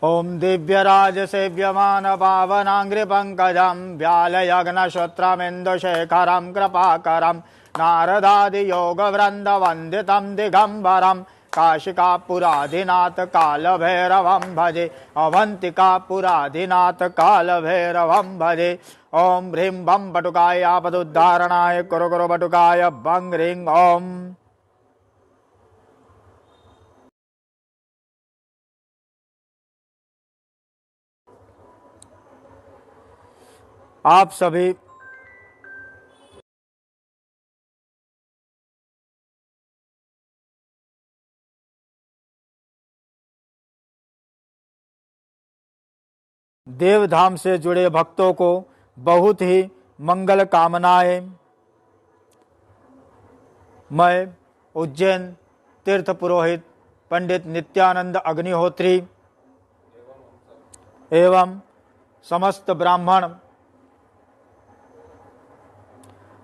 ओम दिव्यराज सेव्यमान पावनांग्रिपंकजं व्यालयग्नश्रोत्रमिन्दुशेखरं कृपाकरं नारदादियोगवृन्दवन्दितं दिगम्बरं काशिकापुराधिनाथ कालभैरवं भजे अवन्तिकापुराधिनाथ कालभैरवं भजे। ओम ह्रीं बं बटुकाय आपदुद्धारणाय कुरु कुरु बटुकाय बं ह्रीं ओम। आप सभी देवधाम से जुड़े भक्तों को बहुत ही मंगल कामनाएं। मैं उज्जैन तीर्थ पुरोहित पंडित नित्यानंद अग्निहोत्री एवं समस्त ब्राह्मण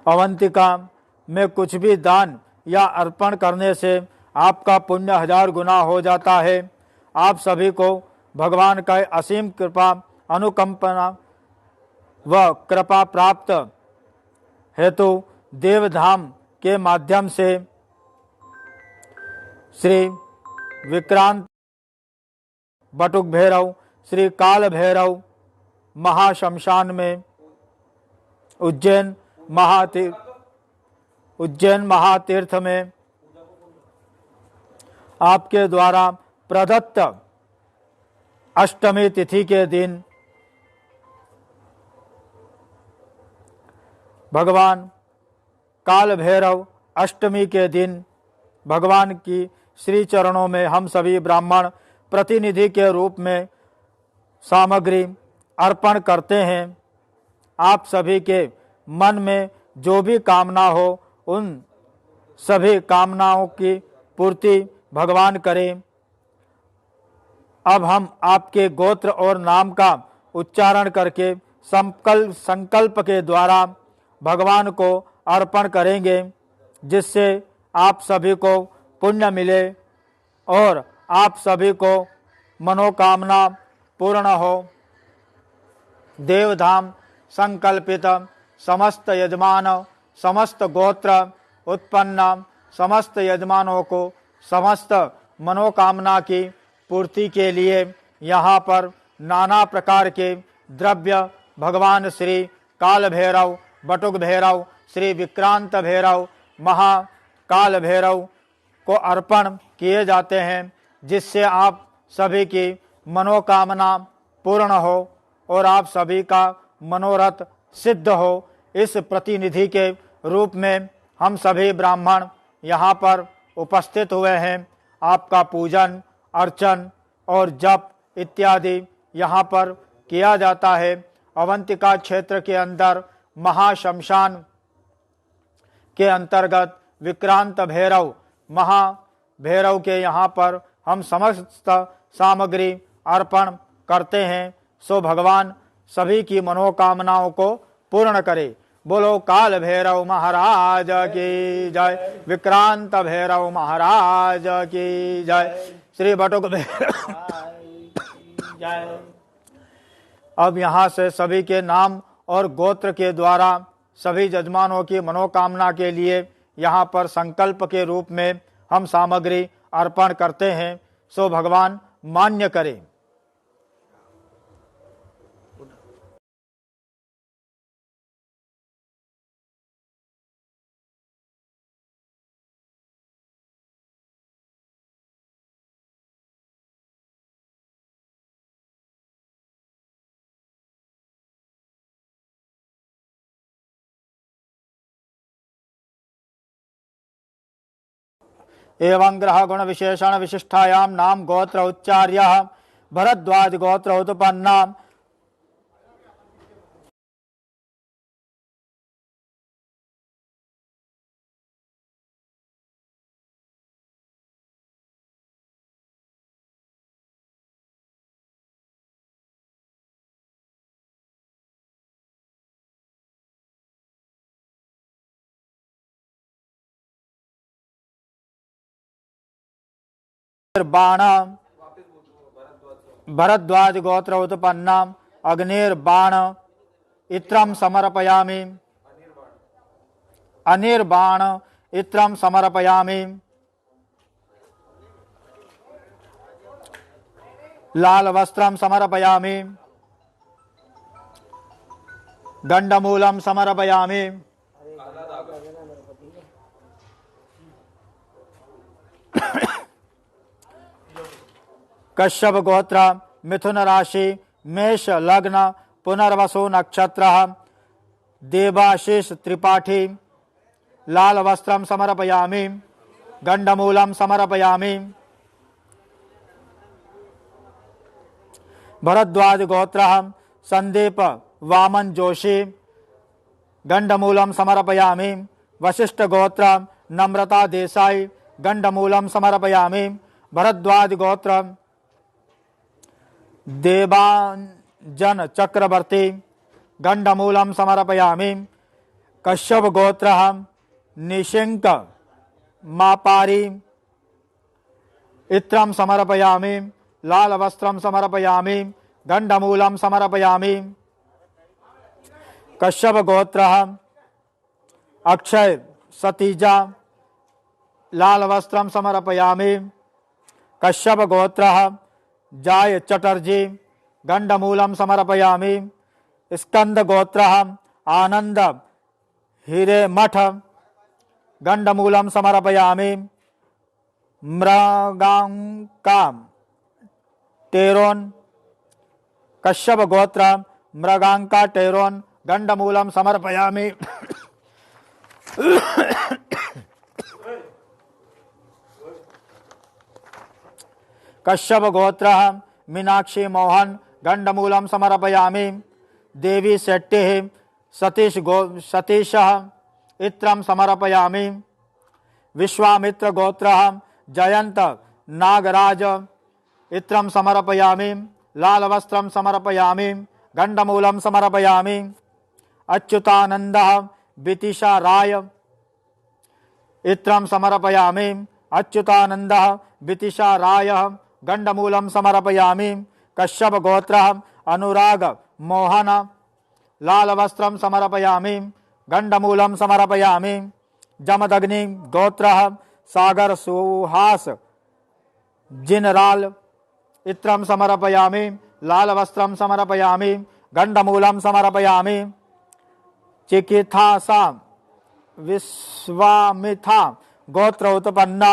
अवंतिका में कुछ भी दान या अर्पण करने से आपका पुण्य 1000 गुना हो जाता है। आप सभी को भगवान का असीम कृपा अनुकंपना व कृपा प्राप्त हेतु देवधाम के माध्यम से श्री विक्रांत बटुक भैरव श्री काल भैरव महाशमशान में उज्जैन महातीर्थ में आपके द्वारा प्रदत्त अष्टमी तिथि के दिन भगवान काल भैरव अष्टमी के दिन भगवान की श्री चरणों में हम सभी ब्राह्मण प्रतिनिधि के रूप में सामग्री अर्पण करते हैं। आप सभी के मन में जो भी कामना हो उन सभी कामनाओं की पूर्ति भगवान करें। अब हम आपके गोत्र और नाम का उच्चारण करके संकल्प के द्वारा भगवान को अर्पण करेंगे, जिससे आप सभी को पुण्य मिले और आप सभी को मनोकामना पूर्ण हो। देवधाम संकल्पित समस्त यजमान समस्त गोत्र उत्पन्न समस्त यजमानों को समस्त मनोकामना की पूर्ति के लिए यहाँ पर नाना प्रकार के द्रव्य भगवान श्री काल भैरव बटुक भैरव श्री विक्रांत भैरव महाकाल भैरव को अर्पण किए जाते हैं, जिससे आप सभी की मनोकामना पूर्ण हो और आप सभी का मनोरथ सिद्ध हो। इस प्रतिनिधि के रूप में हम सभी ब्राह्मण यहाँ पर उपस्थित हुए हैं। आपका पूजन अर्चन और जप इत्यादि यहाँ पर किया जाता है। अवंतिका क्षेत्र के अंदर महाशमशान के अंतर्गत विक्रांत भैरव महाभैरव के यहाँ पर हम समस्त सामग्री अर्पण करते हैं। सो भगवान सभी की मनोकामनाओं को पूर्ण करे। बोलो काल भैरव महाराज की जय, विक्रांत भैरव महाराज की जय, श्री बटुक भैरव जय। अब यहाँ से सभी के नाम और गोत्र के द्वारा सभी यजमानों की मनोकामना के लिए यहाँ पर संकल्प के रूप में हम सामग्री अर्पण करते हैं। सो भगवान मान्य करे। एवं ग्रह गुण विशेषण विशिष्टायां नाम गोत्र उच्चार्य भरद्वाज गोत्र उत्पन्ना बाण भरद्वाज गोत्र उत्पन्ना अग्निर्बाण इत्रम समर्पयामि अनिर्बाण इत्रम समर्पयामि लाल वस्त्रम समर्पयामि गंडमूलम समर्पयामि कश्यप गोत्र मिथुन राशि मेष लग्न पुनर्वसु नक्षत्र देवाशीष त्रिपाठी लाल वस्त्रम समर्पयामि गंडमूलम समर्पयामि भरद्वाज गोत्र संदीप वामन जोशी गंडमूलम समर्पयामि वशिष्ठ गोत्र नम्रता देसाई गंडमूलम समर्पयामि भरद्वाज गोत्र देवांजन चक्रवर्ती गंडमूलम समर्पयामि कश्यप गोत्र निशिंक मापारी इत्रम समर्पयामि लाल वस्त्रम समर्पयामि गंडमूलम समर्पयामि कश्यप गोत्र अक्षय सतीजा लाल वस्त्रम समर्पयामि कश्यप गोत्र जाय चटर्जी गंडमूलम समर्पयामि स्कंद गोत्र आनंद हिरेमठ गंडमूलम समर्पयामि मृगांका टेरोन कश्यप गोत्र मृगांका टेरोन गंडमूलम समर्पयामि कश्यप गोत्र मीनाक्षी मोहन गंडमूलम समर्पयामि देवी शेट्टी सतीश इत्रम समर्पयामि विश्वामित्र गोत्र जयंत नागराज इत्रम समर्पयामि लाल वस्त्रम समर्पयामि गंडमूलम समर्पयामि अच्युतानंद वितिशा राय इत्रम समर्पयामि अच्युतानंद वितिशा राय गंडमूलम समर्पयामि कश्यप गोत्र अनुराग मोहन लाल वस्त्रम समर्पयामि गंडमूलम समर्पयामि जमदग्नि गोत्र सागर सुहास जिनराल इत्रम समर्पयामि लाल वस्त्रम समर्पयामि गंडमूलम समर्पयामि चिकित्सा विश्वामिथा गोत्र उत्पन्ना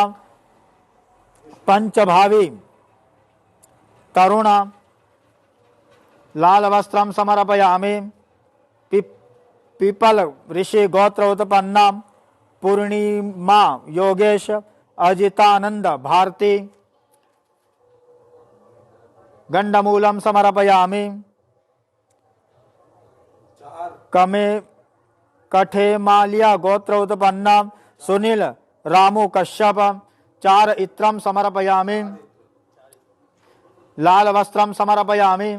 पंचभावी तरुण लाल वस्त्रम समर्पयामि पीपल ऋषि गोत्र उत्पन्ना पूर्णिमा योगेश अजितानंद भारती गंडमूलम समर्पयामि कमे कठेमालिया गोत्र उत्पन्ना सुनील रामू कश्यप चार इत्रम समर्पयामि लाल वस्त्रम समर्पयामि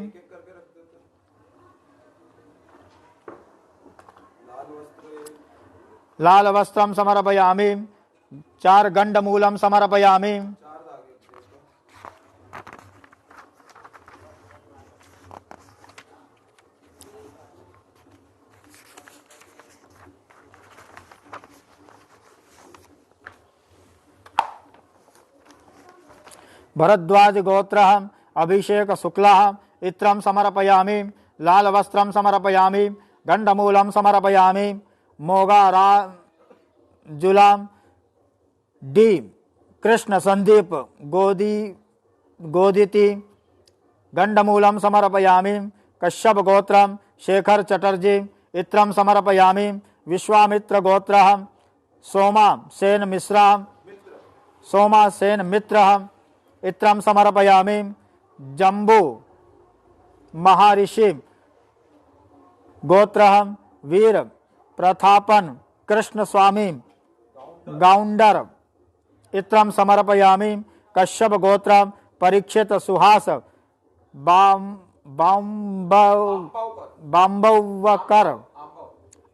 लाल वस्त्रम समर्पयामि चार गंडमूलम समर्पयामि भरद्वाज गोत्र अभिषेक शुक्ला इत्रम समर्पयामि लाल वस्त्रम समर्पयामि गंडमूलम समर्पयामि मोगाराजुलाम डी कृष्ण संदीप गोदिति गंडमूलम समर्पयामि कश्यप गोत्र शेखर चटर्जी इत्रम समर्पयामि विश्वामित्र गोत्र सोमा सेन मित्र इत्रम समर्पयामि जम्बू महर्षि गोत्र वीर प्रतापन कृष्ण स्वामी गाउंडर इत्रम समर्पयामि कश्यप गोत्र परीक्षित सुहास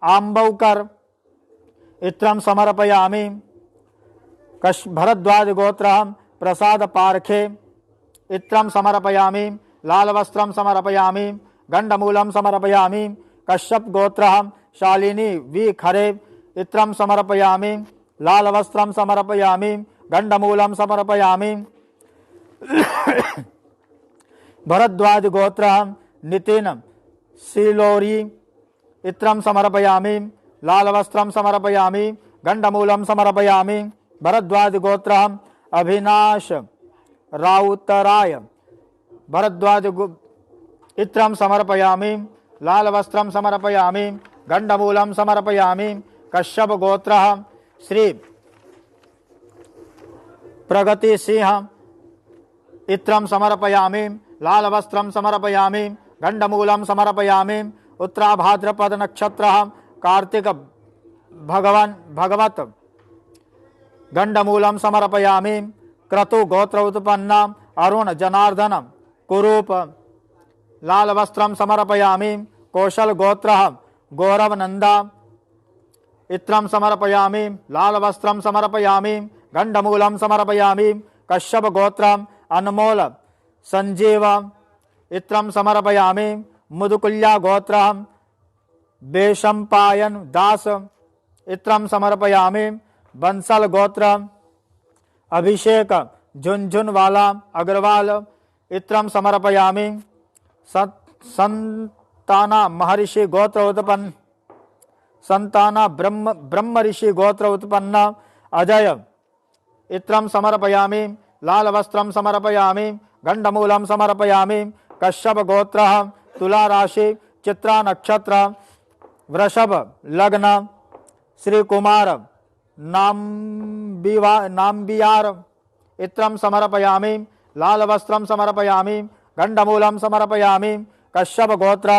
आंबवकर इत्रम समर्पयामि भरद्वाज गोत्र प्रसाद पार्खे इत्रं समर्पयामि। लाल वस्त्रं समर्पयामि। गंडमूलं समर्पयामि। कश्यप गोत्रः शालिनी वि खरे इत्रं समर्पयामि। लाल वस्त्रं समर्पयामि। गंडमूलं समर्पयामि। भरद्वाज गोत्रः नितिन सिलोरी इत्रं समर्पयामि। लाल वस्त्रं समर्पयामि। गंडमूलं समर्पयामि। भरद्वाज गोत्रः अभिनाश राउतराय भरद्वाज इत्रं समर्पयामि। लाल वस्त्रं समर्पयामि। गंडमूलं समर्पयामि। कश्यप गोत्रः श्री प्रगति सिंह इत्रं समर्पयामि। लाल वस्त्रं समर्पयामि। गंडमूलं समर्पयामि। उत्तराभाद्रपद नक्षत्रः कार्तिक भगवत गंडमूलं समर्पयामि। क्रतु गोत्र उत्पन्न अरुण जनार्दन कुरूप लाल वस्त्रं समर्पयामि। कौशल गोत्रः गौरव नंदा इत्रं समर्पयामि। लाल वस्त्रं समर्पयामि। गंडमूलं समर्पयामि। कश्यप गोत्रम् अनमोल संजीव इत्रं समर्पयामि। मुदुकुल्या गोत्रः बेशंपायन दास इत्रं समर्पयामि। बंसल गोत्र अभिषेक झुनझुनवाला अग्रवाल इत्रं समर्पयामि। संताना महर्षि गोत्र उत्पन्न संताना ब्रह्म ऋषि गोत्र उत्पन्न अजय इत्रं समर्पयामि। लाल वस्त्रं समर्पयामि। गंडमूलं समर्पयामि। कश्यप गोत्रः तुला राशि चित्रा नक्षत्र वृषभ लग्न श्री कुमार नाम्बियार इत्रं समर्पयामि। लाल वस्त्रं समर्पयामि। गंडमूलं समर्पयामि। कश्यप गोत्र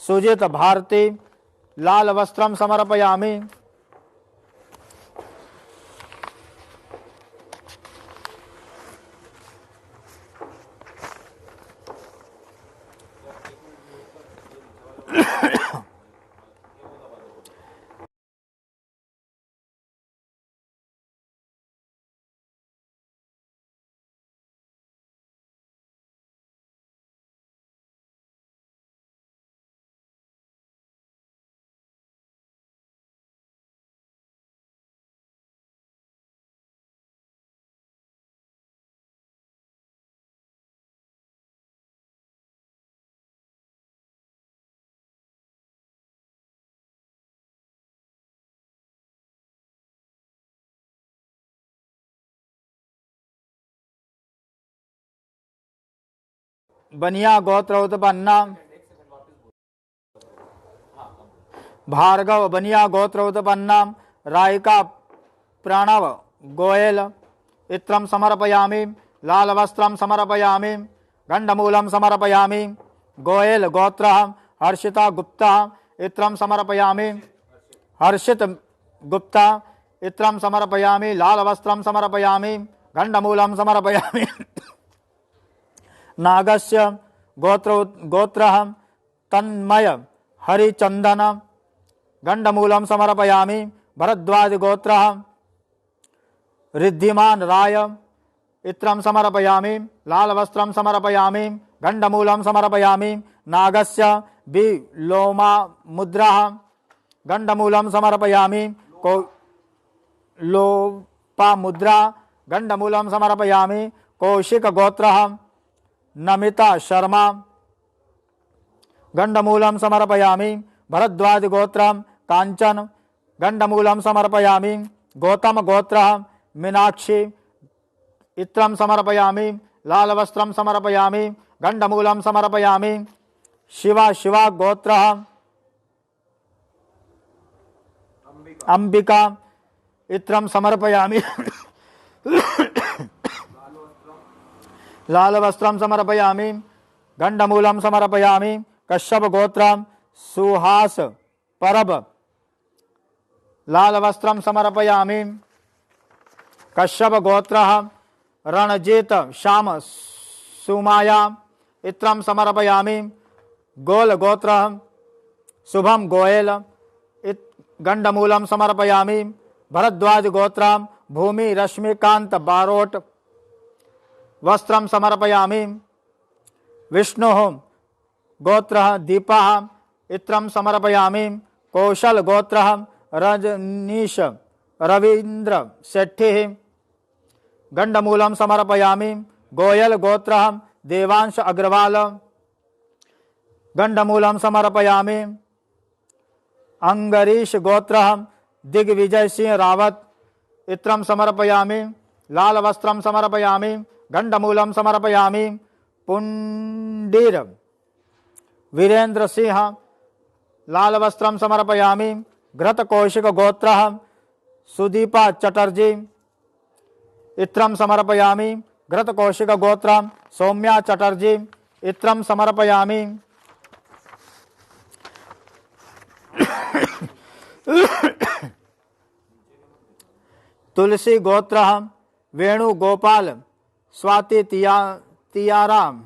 सुजित भारती लाल वस्त्रं समर्पयामि। बनिया गोत्र उत्पन्न भार्गव बनिया गोत्र उत्पन्न रायका प्रणव गोयल इत्रं समर्पयामि। लाल वस्त्रं समर्पयामि। गंडमूलं समर्पयामि। गोयल गोत्रः हर्षिता गुप्ता इत्रं समर्पयामि। हर्षित गुप्ता इत्रं समर्पयामि। लाल वस्त्रं समर्पयामि। गंडमूलं समर्पयामि। नागस्य गोत्रः तन्मय हरिचंदन गंडमूलं समर्पयामि। भरद्वाज गोत्रः रिद्धिमान राय इत्रं समर्पयामि। लाल वस्त्रं समर्पयामि। गंडमूलं समर्पयामि। नागस्य विलोमा मुद्राः गंडमूलं समर्पयामि। लोपा मुद्रा गंडमूलं समर्पयामि। कौशिक गोत्रः नमिता शर्मा गंडमूलं समर्पयामि। भरद्वाज गोत्रं कांचन गंडमूलं समर्पयामि। गौतम गोत्रः मीनाक्षी इत्रं समर्पयामि। लाल वस्त्रं समर्पयामि। गंडमूलं समर्पयामि। शिवा गोत्रः अंबिका इत्रं समर्पयामि। लाल वस्त्रं समर्पयामि। गंडमूलं समर्पयामि। कश्यप गोत्रं सुहास परब लाल वस्त्रं समर्पयामि। कश्यप गोत्रः रणजीत श्याम सुमाया इत्रं समर्पयामि। गोल गोत्रः शुभम गोयल गंडमूलं समर्पयामि। भरद्वाज गोत्रं भूमि रश्मिकांत बारोट वस्त्रं समर्पयामि। विष्णुः गोत्रः दीपः इत्रं समर्पयामि। कौशल गोत्रः रजनीश रवीन्द्र शेट्टिः गंडमूलं समर्पयामि। गोयल गोत्रः देवांश अग्रवाल गंडमूलं समर्पयामि। अंगरीश गोत्रः दिग्विजय सिंह रावत इत्रं समर्पयामि। लाल वस्त्रं समर्पयामि। गंडमूलं समर्पयामि। पुंडीर वीरेंद्र सिंह लाल वस्त्रं समर्पयामि। घृत कौशिक गोत्रः सुदीपा चटर्जी इत्रं समर्पयामि। घृत कौशिक गोत्रं सौम्या चटर्जी इत्रं समर्पयामि। तुलसी गोत्रः वेणुगोपाल स्वाति तियाराम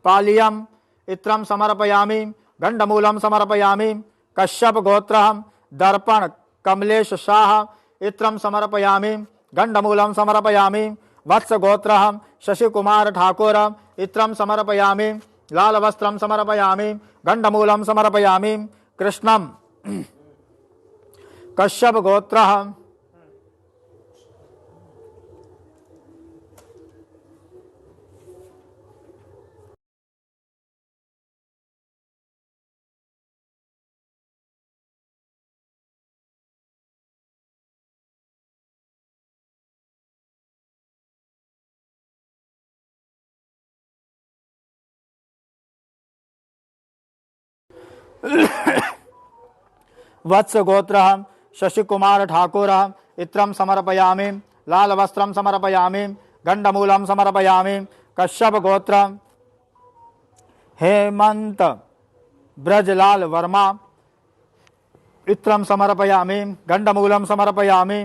पालियम इत्रं समर्पयामि। गंडमूलं समर्पयामि। कश्यप गोत्रः दर्पण कमलेश शाह इत्रं समर्पयामि। गंडमूलं समर्पयामि। वत्स गोत्रः शशिकुमार ठाकुर इत्रं समर्पयामि। लाल वस्त्रं समर्पयामि। गंडमूलं समर्पयामि। कृष्णम कश्यप गोत्रः वत्स गोत्रः शशिकुमार ठाकुर इत्रं समर्पयामि। लाल वस्त्रं समर्पयामि। गंडमूलं समर्पयामि। कश्यप गोत्र हेमंत ब्रजलाल वर्मा इत्रं समर्पयामि। गंडमूलं समर्पयामि।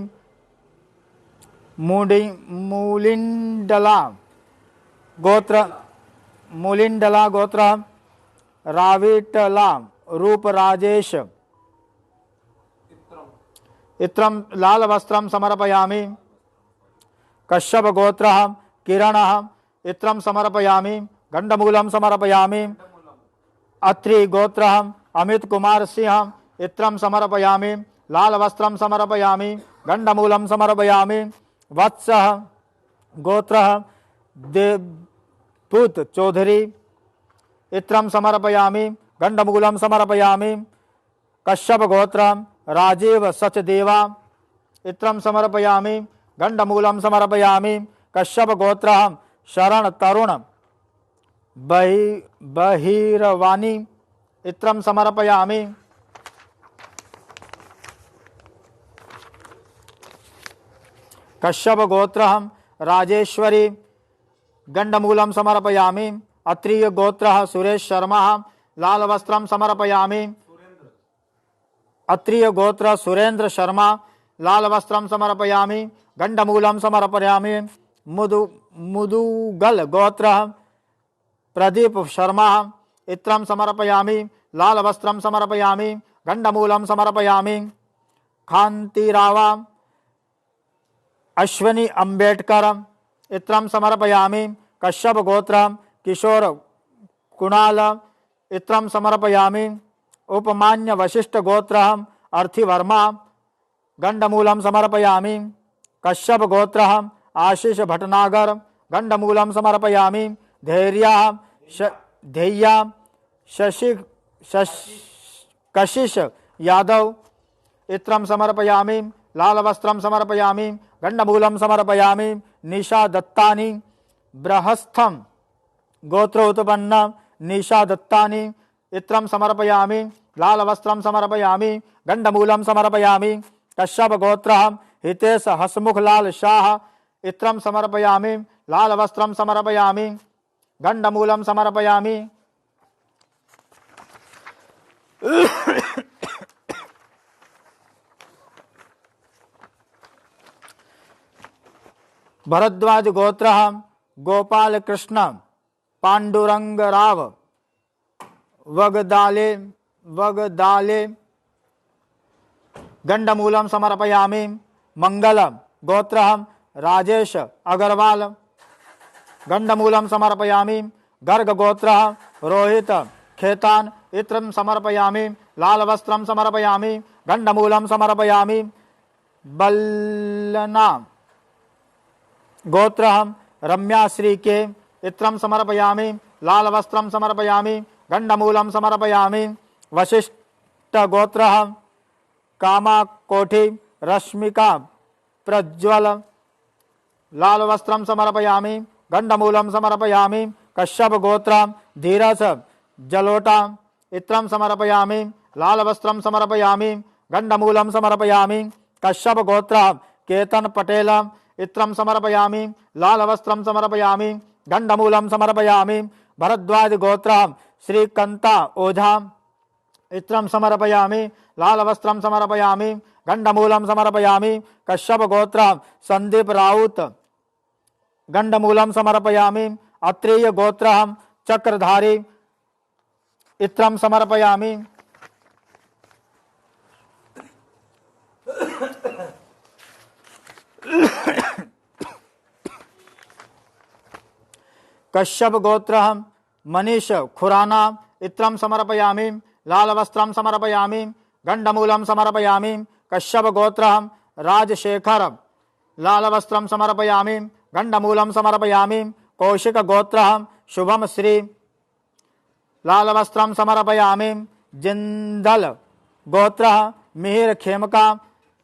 मूलिंडला गोत्र राविटला रूप राजेश इत्रं लाल वस्त्रं समर्पयामि। कश्यप गोत्रः किरणः इत्रं समर्पयामि। गंडमूलं समर्पयामि। अत्रि गोत्रः अमित कुमार सिंह इत्रं समर्पयामि। लाल वस्त्रं समर्पयामि। गंडमूलं समर्पयामि। वत्सः गोत्रः देवपूत चौधरी इत्रं समर्पयामि। गंडमूलं समर्पयामि। कश्यप गोत्रः राजीव सचदेवा इत्रं समर्पयामि। गंडमूलं समर्पयामि। कश्यप गोत्रः शरण तरुण बहिरवानी इत्रं समर्पयामि। कश्यप गोत्रः राजेश्वरी गंडमूलं समर्पयामि। अत्रिय गोत्रः सुरेश शर्मा लाल वस्त्रं समर्पयामि। अत्रिय गोत्र सुरेंद्र शर्मा लाल वस्त्रं समर्पयामि। गंडमूलं समर्पयामि। मुदुगल गोत्र प्रदीप शर्मा इत्रं समर्पयामि। लाल वस्त्रं समर्पयामि। गंडमूलं समर्पयामि। खांतिरावा अश्विनी अंबेडकर इत्रं समर्पयामि। कश्यप गोत्र किशोर कुणाल इत्रं समर्पयामि। उपमान्य वशिष्ठ गोत्रः अर्थिवर्मा गंडमूलं समर्पयामि। कश्यप गोत्रः आशीष भटनागर गंडमूलं समर्पयामि। धैर्या कशिश यादव इत्रं समर्पयामि। लाल वस्त्रं समर्पयामि। गंडमूलं समर्पयामि। निशा दत्तानी बृहस्थम गोत्र उत्पन्न निशा दत्तानी इत्रं समर्पयामि। लाल वस्त्रं समर्पयामि। गंडमूलं समर्पयामि। कश्यप गोत्रः हितेश हसमुख लाल शाह इत्रं समर्पयामि। लाल वस्त्रं समर्पयामि। गंडमूलं समर्पयामि। भरद्वाज गोत्रः गोपाल कृष्ण पांडुरंग राव वगदाले गंडमूलं समर्पयामि। मंगल गोत्रः राजेश अग्रवाल गंडमूलम समर्पयामि। गर्ग गोत्र रोहित खेतान इत्रम समर्पयामि। लाल वस्त्रम समर्पयामि। गंडमूलम समर्पयामि। बल्लना गोत्र रम्याश्री के इत्रम समर्पयामि। लाल वस्त्रम समर्पयामि। गंडमूलम समर्पयामि। वशिष्ठ गोत्र कामा कोठी रश्मिका प्रज्वल लाल वस्त्रम समर्पयामि। गंडमूलम समर्पयामि। कश्यप गोत्र धीरज जलोटा इत्रम समर्पयामि। लाल वस्त्रम समर्पयामि। गंडमूलम समर्पयामि। कश्यप गोत्र केतन पटेल इत्रम समर्पयामि। लाल वस्त्रम समर्पयामि। गंडमूलम समर्पयामि। भरद्वाज गोत्र श्रीकंता ओझा इत्रम समर्पयामि। लाल वस्त्रम समर्पयामि। गंडमूलम समर्पयामि। कश्यप गोत्र संदीप राउत गंडमूलम समर्पयामि। अत्रेय गोत्र चक्रधारी इत्रम समर्पयामि। कश्यप गोत्र मनीष खुराना इत्रम समर्पयामि। लाल वस्त्रम समर्पयामि। गंडमूलम समर्पयामि। कश्यप गोत्र राजशेखर लाल वस्त्रम समर्पयामि। गंडमूलम समर्पयामि। कौशिक गोत्र शुभम श्री लाल वस्त्रम समर्पयामि। जिंदल गोत्र मिहिर खेमका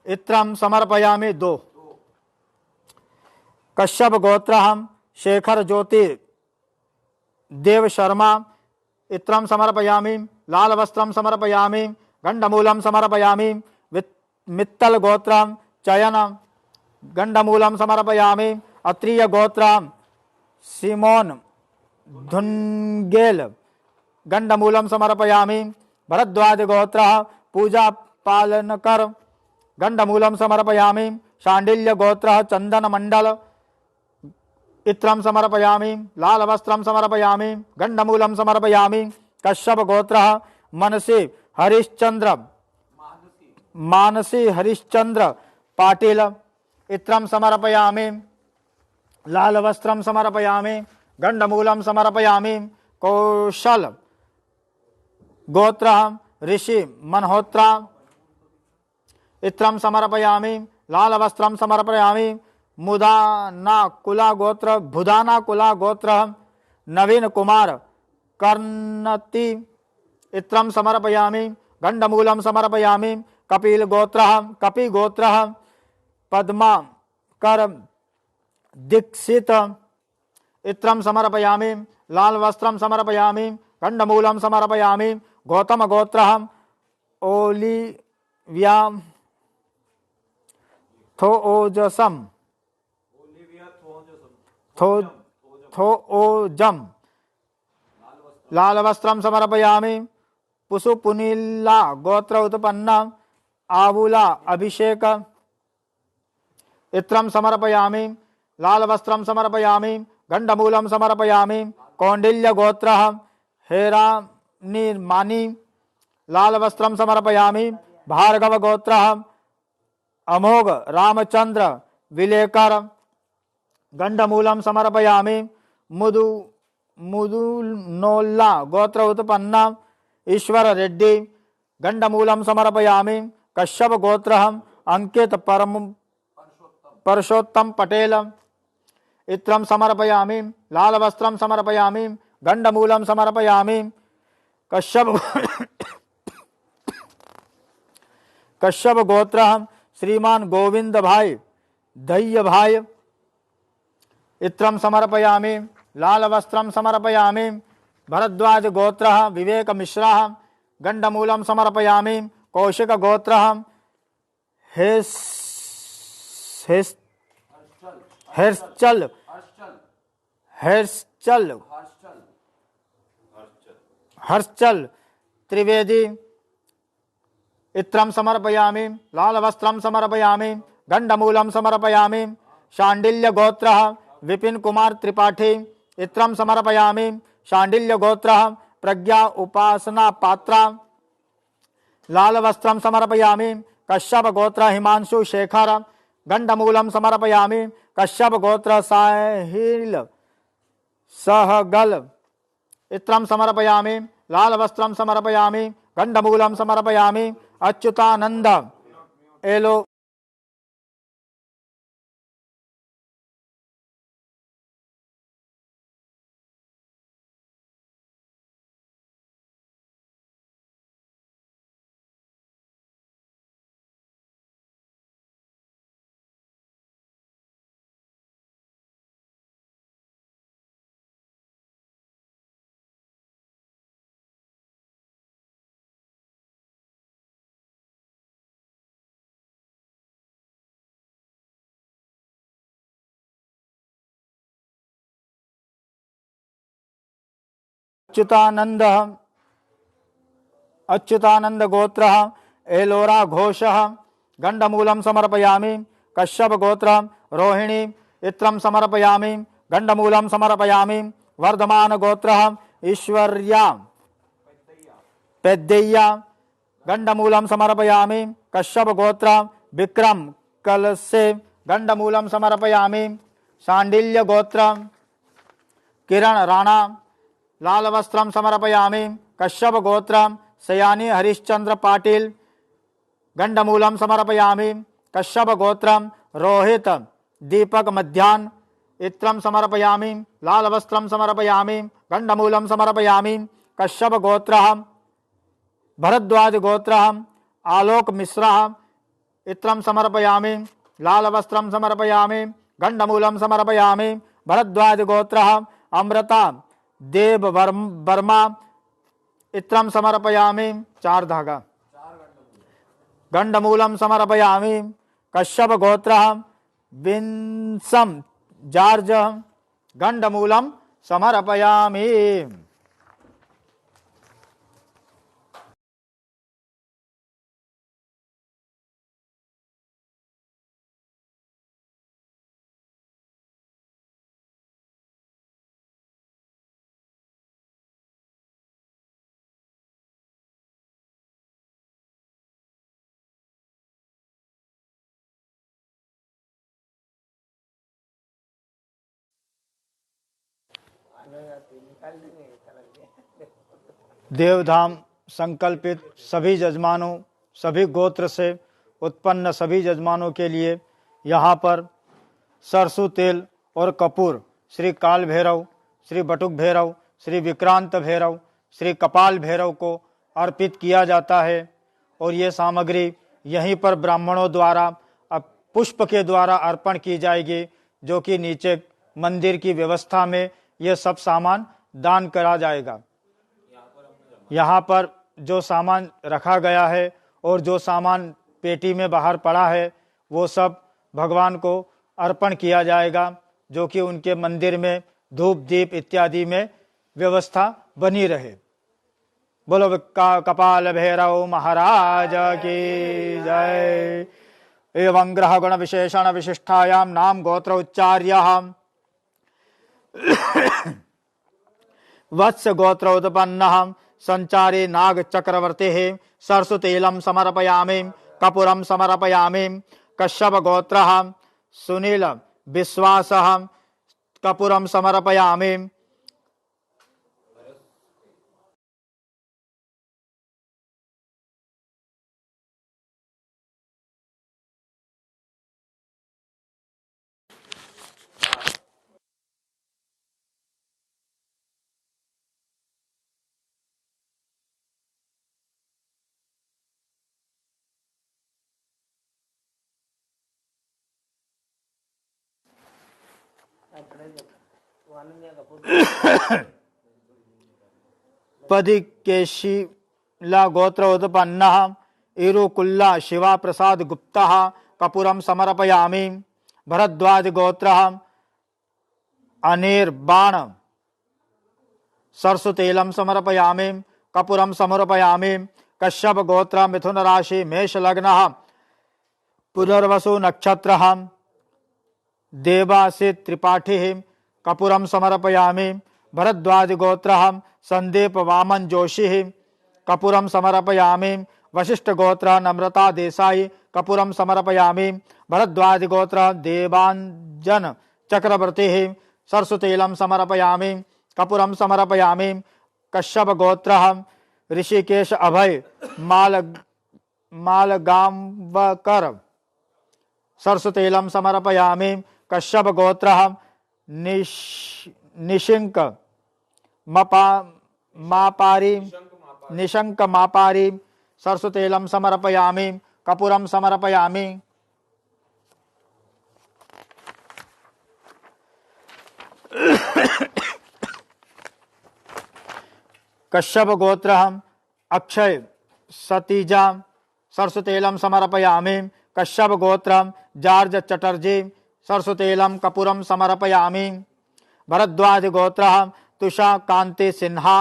इत्रम समर्पयामि। 2 कश्यप गोत्र शेखर ज्योति देव शर्मा इत्रम समर्पयामि। लाल वस्त्रम समर्पयामि। गंडमूलम समर्पयामि। मित्तल गोत्र चयन गंडमूलम समर्पयामि। अत्रिय गोत्र सिमोन धुनगेल गंडमूलम समर्पयामि। भरद्वाज गोत्र पूजा पालनकर गंडमूलम समर्पयामि। शांडिल्य गोत्र चंदन मंडल इत्रम समर्पयामि। लाल वस्त्रम समर्पयामि। गंडमूलम समर्पयामि। कश्यप गोत्र मानसी हरिश्चंद्र पाटिल इत्रम समर्पयामि। लाल वस्त्रम समर्पयामि। गंडमूलम समर्पयामि। कौशल गोत्र ऋषि मनहोत्रा इत्रम समर्पयामि। लाल वस्त्रम समर्पयामि। भुदाना कुला गोत्र नवीन कुमार कर्णति इत्रम समर्पयामि। गंडमूलम समर्पयामि। कपि गोत्र पद्माकर दीक्षित इत्रम समर्पयामि। लाल वस्त्रम समर्पयामि। गंडमूलम समर्पयामि। गौतम गोत्र ओलिविया थोओजम लाल वस्त्रम समर्पयामि। पुसुपुनीला गोत्र उत्पन्न आबुला अभिषेक इत्रम समर्पयामि। लाल वस्त्रम समर्पयामि। गंडमूलम समर्पयामि। कौंडिल्य गोत्र हेरा निर्मानी लाल वस्त्रम समर्पयामि। भार्गव गोत्र अमोघ रामचंद्र विलेकर गंडमूलम समर्पयामि। मुदुनोल्ला गोत्र उत्पन्न ईश्वर रेड्डी गंडमूलम समर्पयामि। कश्यप गोत्र अंकित परशोत्तम पटेल इत्रम समर्पयामि। लाल वस्त्रम समर्पयामि। गंडमूलम समर्पयामि। कश्यप गोत्र श्रीमान गोविंद भाई दह्य भाई इत्रम समर्पयामि। लाल वस्त्रम समर्पयामि। भरद्वाज गोत्र विवेक मिश्रा गंडमूलम समर्पयामि। कौशिक गोत्र हर्षल त्रिवेदी इत्रम समर्पयामि। लाल वस्त्रम समर्पयामि। गंडमूलम समर्पयामि। शांडिल्य गोत्र विपिन कुमार त्रिपाठी इत्रम समर्पयामि। शांडिल्य गोत्र प्रज्ञा उपासना पात्रा लाल वस्त्रम समर्पयामि। कश्यप गोत्र हिमांशु शेखर गंडमूलम समर्पयामि। कश्यप गोत्र साहिल सहगल इत्रम समर्पयामि, लाल वस्त्रम समर्पयामि, गंडमूलम समर्पयामि, अच्युतानंद एलो अच्युतानंद अच्युतानंद गोत्र एलोरा घोष, गंडमूलम समर्पयामि, कश्यप गोत्र रोहिणी इत्रम समर्पयामि, गंडमूलम समर्पयामि, वर्धमान गोत्र ईश्वर्या पेद्दैया, गंडमूलम समर्पयामि, कश्यप गोत्र विक्रम कलसे, गंडमूलम समर्पयामि, शांडिल्य गोत्र किरण राणा, लाल वस्त्रम समर्पयामि, कश्यप गोत्र सयानी हरिश्चंद्र पाटिल, गंडमूलम समर्पयामि, कश्यप गोत्रम रोहित दीपक मध्यान इत्रम समर्पयामि, लाल वस्त्रम समर्पयामि, गंडमूलम समर्पयामि, कश्यप गोत्र भरद्वाज गोत्र आलोक मिश्रा इत्रम समर्पयामि, लाल वस्त्रम समर्पयामि, गंडमूलम समर्पयामि, भरद्वाज गोत्र अमृता देव वर्मा इत्रम समर्पयामि, 4 धागा, गंडमूलम समर्पयामि, कश्यप गोत्र विंसम जार्ज, गंडमूलम समर्पयामि। देवधाम संकल्पित सभी जजमानों, सभी गोत्र से उत्पन्न सभी जजमानों के लिए यहाँ पर सरसों तेल और कपूर श्री काल भैरव, श्री बटुक भैरव, श्री विक्रांत भैरव, श्री कपाल भैरव को अर्पित किया जाता है। और ये सामग्री यहीं पर ब्राह्मणों द्वारा पुष्प के द्वारा अर्पण की जाएगी, जो कि नीचे मंदिर की व्यवस्था में ये सब सामान दान करा जाएगा। यहाँ पर जो सामान रखा गया है और जो सामान पेटी में बाहर पड़ा है वो सब भगवान को अर्पण किया जाएगा, जो कि उनके मंदिर में धूप दीप इत्यादि में व्यवस्था बनी रहे। बोलो कपाल भैरव महाराज की जय। एवं ग्रह गुण विशेषण विशिष्टायाम नाम गोत्र उच्चार्य वत्स गोत्र उत्पन्न संचारे नाग चक्रवर्ती सरसुतेलम समर्पयामि, कपूरम समर्पयामि, कश्यप गोत्र सुनील विश्वास कपूरम समर्पयामि। पदिकेशिला गोत्र उत्पन्न इरुकुल्ला शिवा प्रसाद गुप्ता कपूरम समर्पयामि, भरद्वाज गोत्र अनिर्बाण सरसुतेलम समर्पयामि, कपूरम समर्पयामि, कश्यप गोत्र मिथुन राशि मेष लग्न पुनर्वसु नक्षत्र देवासित त्रिपाठी कपूरम समर्पयामि, भरद्वाज गोत्र संदीप वामन जोशी कपूरम समर्पयामि, वशिष्ठ गोत्र नम्रता देसाई कपूरम समर्पयामि, भरद्वाज गोत्र देवांजन चक्रवर्ती सरस्वतीलं समर्पयामि कपूरं समर्पयामि कश्यप गोत्रः ऋषिकेश अभय मालगांवकर सरस्वतीलं समर्पयामि कश्यप गोत्रः निशंक मापारी सरस्वतीलं समर्पयामि कपूरं समर्पयामि कश्यप गोत्रः अक्षय सतीजा सरस्वतीलं समर्पयामि कश्यप गोत्रः जॉर्ज चटर्जी सरस्वतीलं कपूरं समर्पयामि भरद्वाज गोत्रः तुषार कांति सिन्हा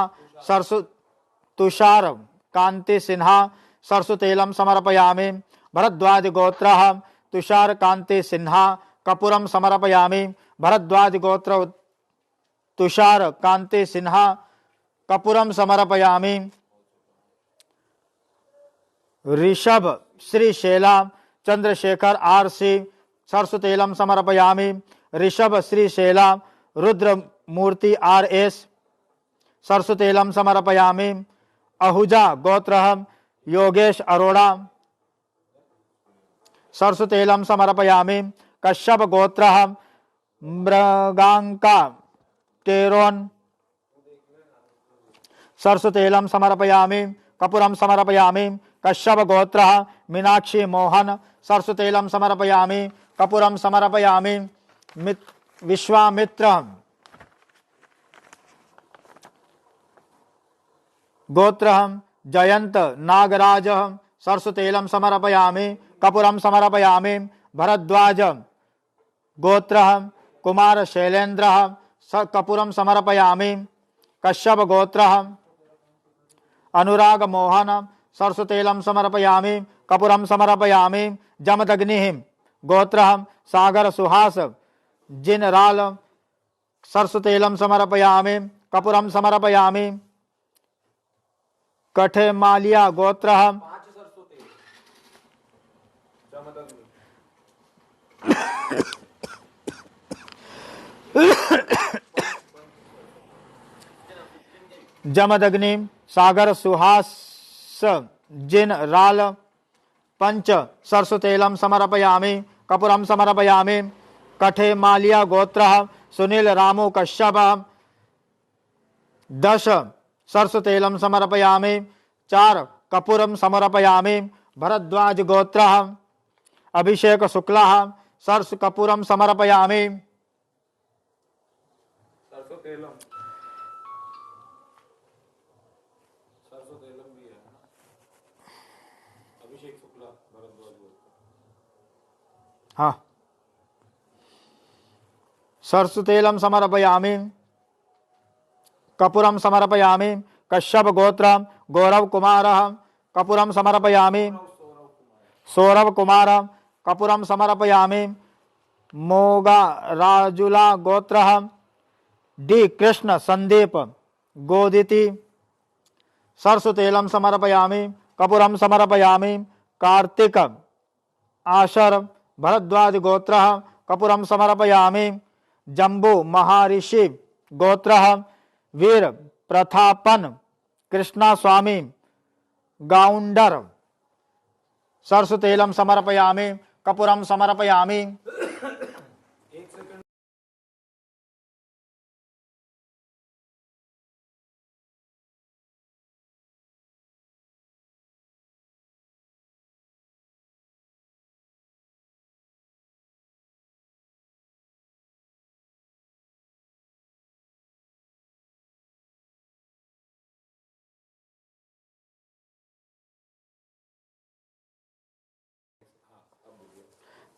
सरस्वतीलं समर्पयामि भरद्वाज गोत्रः तुषार कांति सिन्हा कपूरं समर्पयामि भरद्वाज गोत्र तुषार कांति सिन्हा कपूरं समर्पयामि ऋषभ श्रीशैला चंद्रशेखर आरसी सरस्वतीलं समर्पयामि ऋषभ श्रीशैला रुद्रमूर्ति आरएस सरस्वतीलं समर्पयामि अहुजा गोत्रः योगेश अरोड़ा सरस्वतीलं समर्पयामि कश्यप गोत्रः मृगांका टेरोन सरस्वतीलं समर्पयामि कपूरं समर्पयामि कश्यप गोत्रः मीनाक्षी मोहन सरस्वतीलं समर्पयामि कपूरं समर्पयामि विश्वामित्र गोत्रः जयंत नागराज सरस्वतीलं समर्पयामि कपूरं समर्पयामि भरद्वाज गोत्रः कुमार शैलेन्द्रः कपूरं समर्पयामि कश्यप गोत्रः अनुराग मोहन सरस्वतीलं समर्पयामि कपूरं समर्पयामि जमदग्निः गोत्रः सागर सुहास जिनराल सरस्वतीलं समर्पयामि कपूरं समर्पयामि कठेमालिया गोत्रः जमदग्नि सागर सुहास जिन राल पंच सरस्वतीलं समर्पयामि कपूरं समर्पयामि कठे मालिया गोत्रः सुनील रामू कश्यप 10 सरस्वतीलं समर्पयामि 4 कपूरं समर्पयामि भरद्वाज गोत्रः अभिषेक शुक्ला सरस कपूरं समर्पयामि हाँ सरस्वतीलं समर्पयामि कपूरं समर्पयामि कश्यप गोत्र गौरव कुमार कपूरं समर्पयामि सौरभ कुमार कपूरं समर्पयामि मोगा राजुला गोत्र डी कृष्ण संदीप गोदिति सरस्वतीलं समर्पयामि कपूरं समर्पयामि कार्तिक आशर भरद्वाज गोत्र कपूरं समर्पयामि जम्बू महर्षि गोत्र वीर प्रथापन कृष्णा स्वामी गाउंडर सरस्वतीलं समर्पयामि कपूरं समर्पयामि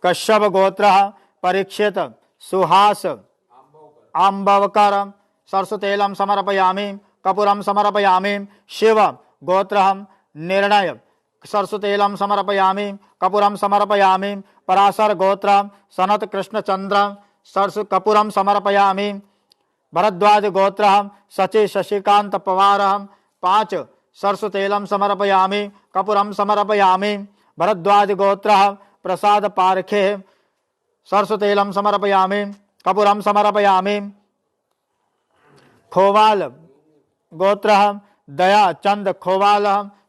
कश्यप गोत्र परीक्षित सुहास आंबवकर सरस्वतीलं समर्पयामि कपूरं समर्पयामि शिव गोत्र निर्णय सरस्वतीलं समर्पयामि कपूरं समर्पयामि पराशर गोत्र सनत कृष्णचंद्र सरस कपूरं समर्पयामि भरद्वाज गोत्र सचि शशिकांत पवार 5 सरस्वतीलं समर्पयामि कपूरं समर्पयामि भरद्वाज गोत्र प्रसाद पारखे सरस्वतीलं समर्पयामि कपूरं समर्पयामि खोवाल गोत्रः दया चंद खोवाल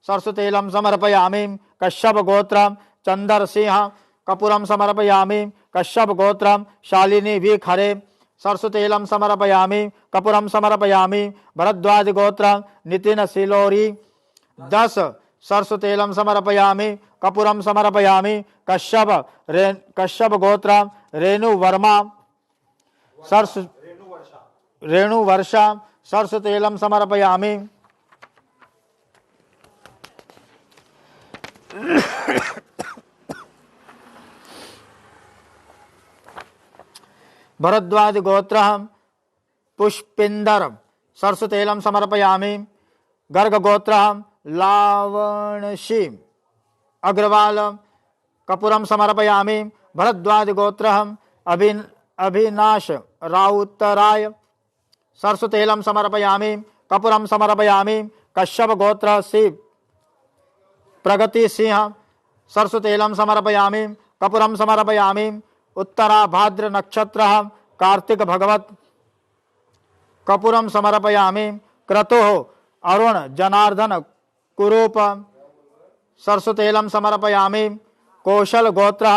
सरस्वतेलं समर्पयामि। कश्यप गोत्रं चंदर सिंह कपूरं समर्पयामि। कश्यप गोत्रं शालिनी वी खरे सरस्वतेलं समर्पयामि कपूरं समर्पयामि। भरद्वाज गोत्रं नितिन सिलोरी 10 सरस्वतेलं समर्पयामि कपूरं समर्पयामि। कश्यप गोत्रं रेणु वर्मा रेणु वर्षा सरस्वतेलं समर्पयामि। भरद्वाज गोत्र पुष्पिंदर सरस्वतेलं समर्पयामि। गर्ग गोत्र लावणशी अग्रवाल कपूरं समर्पयामि। भरद्वाज गोत्र अभिनाश राउतराय सरस्वतेलं समर्पयामि कपूरं समर्पयामि। कश्यप गोत्र शिव प्रगति सिंह सरस्वतेलं समर्पयामि कपूरं समर्पयामि। उत्तरा भाद्र नक्षत्र कार्तिक भगवत कपूरं समर्पयामि। क्रतु अरुण जनार्दन कुरूप सरस्वतेलं समर्पयामि। कौशल गोत्र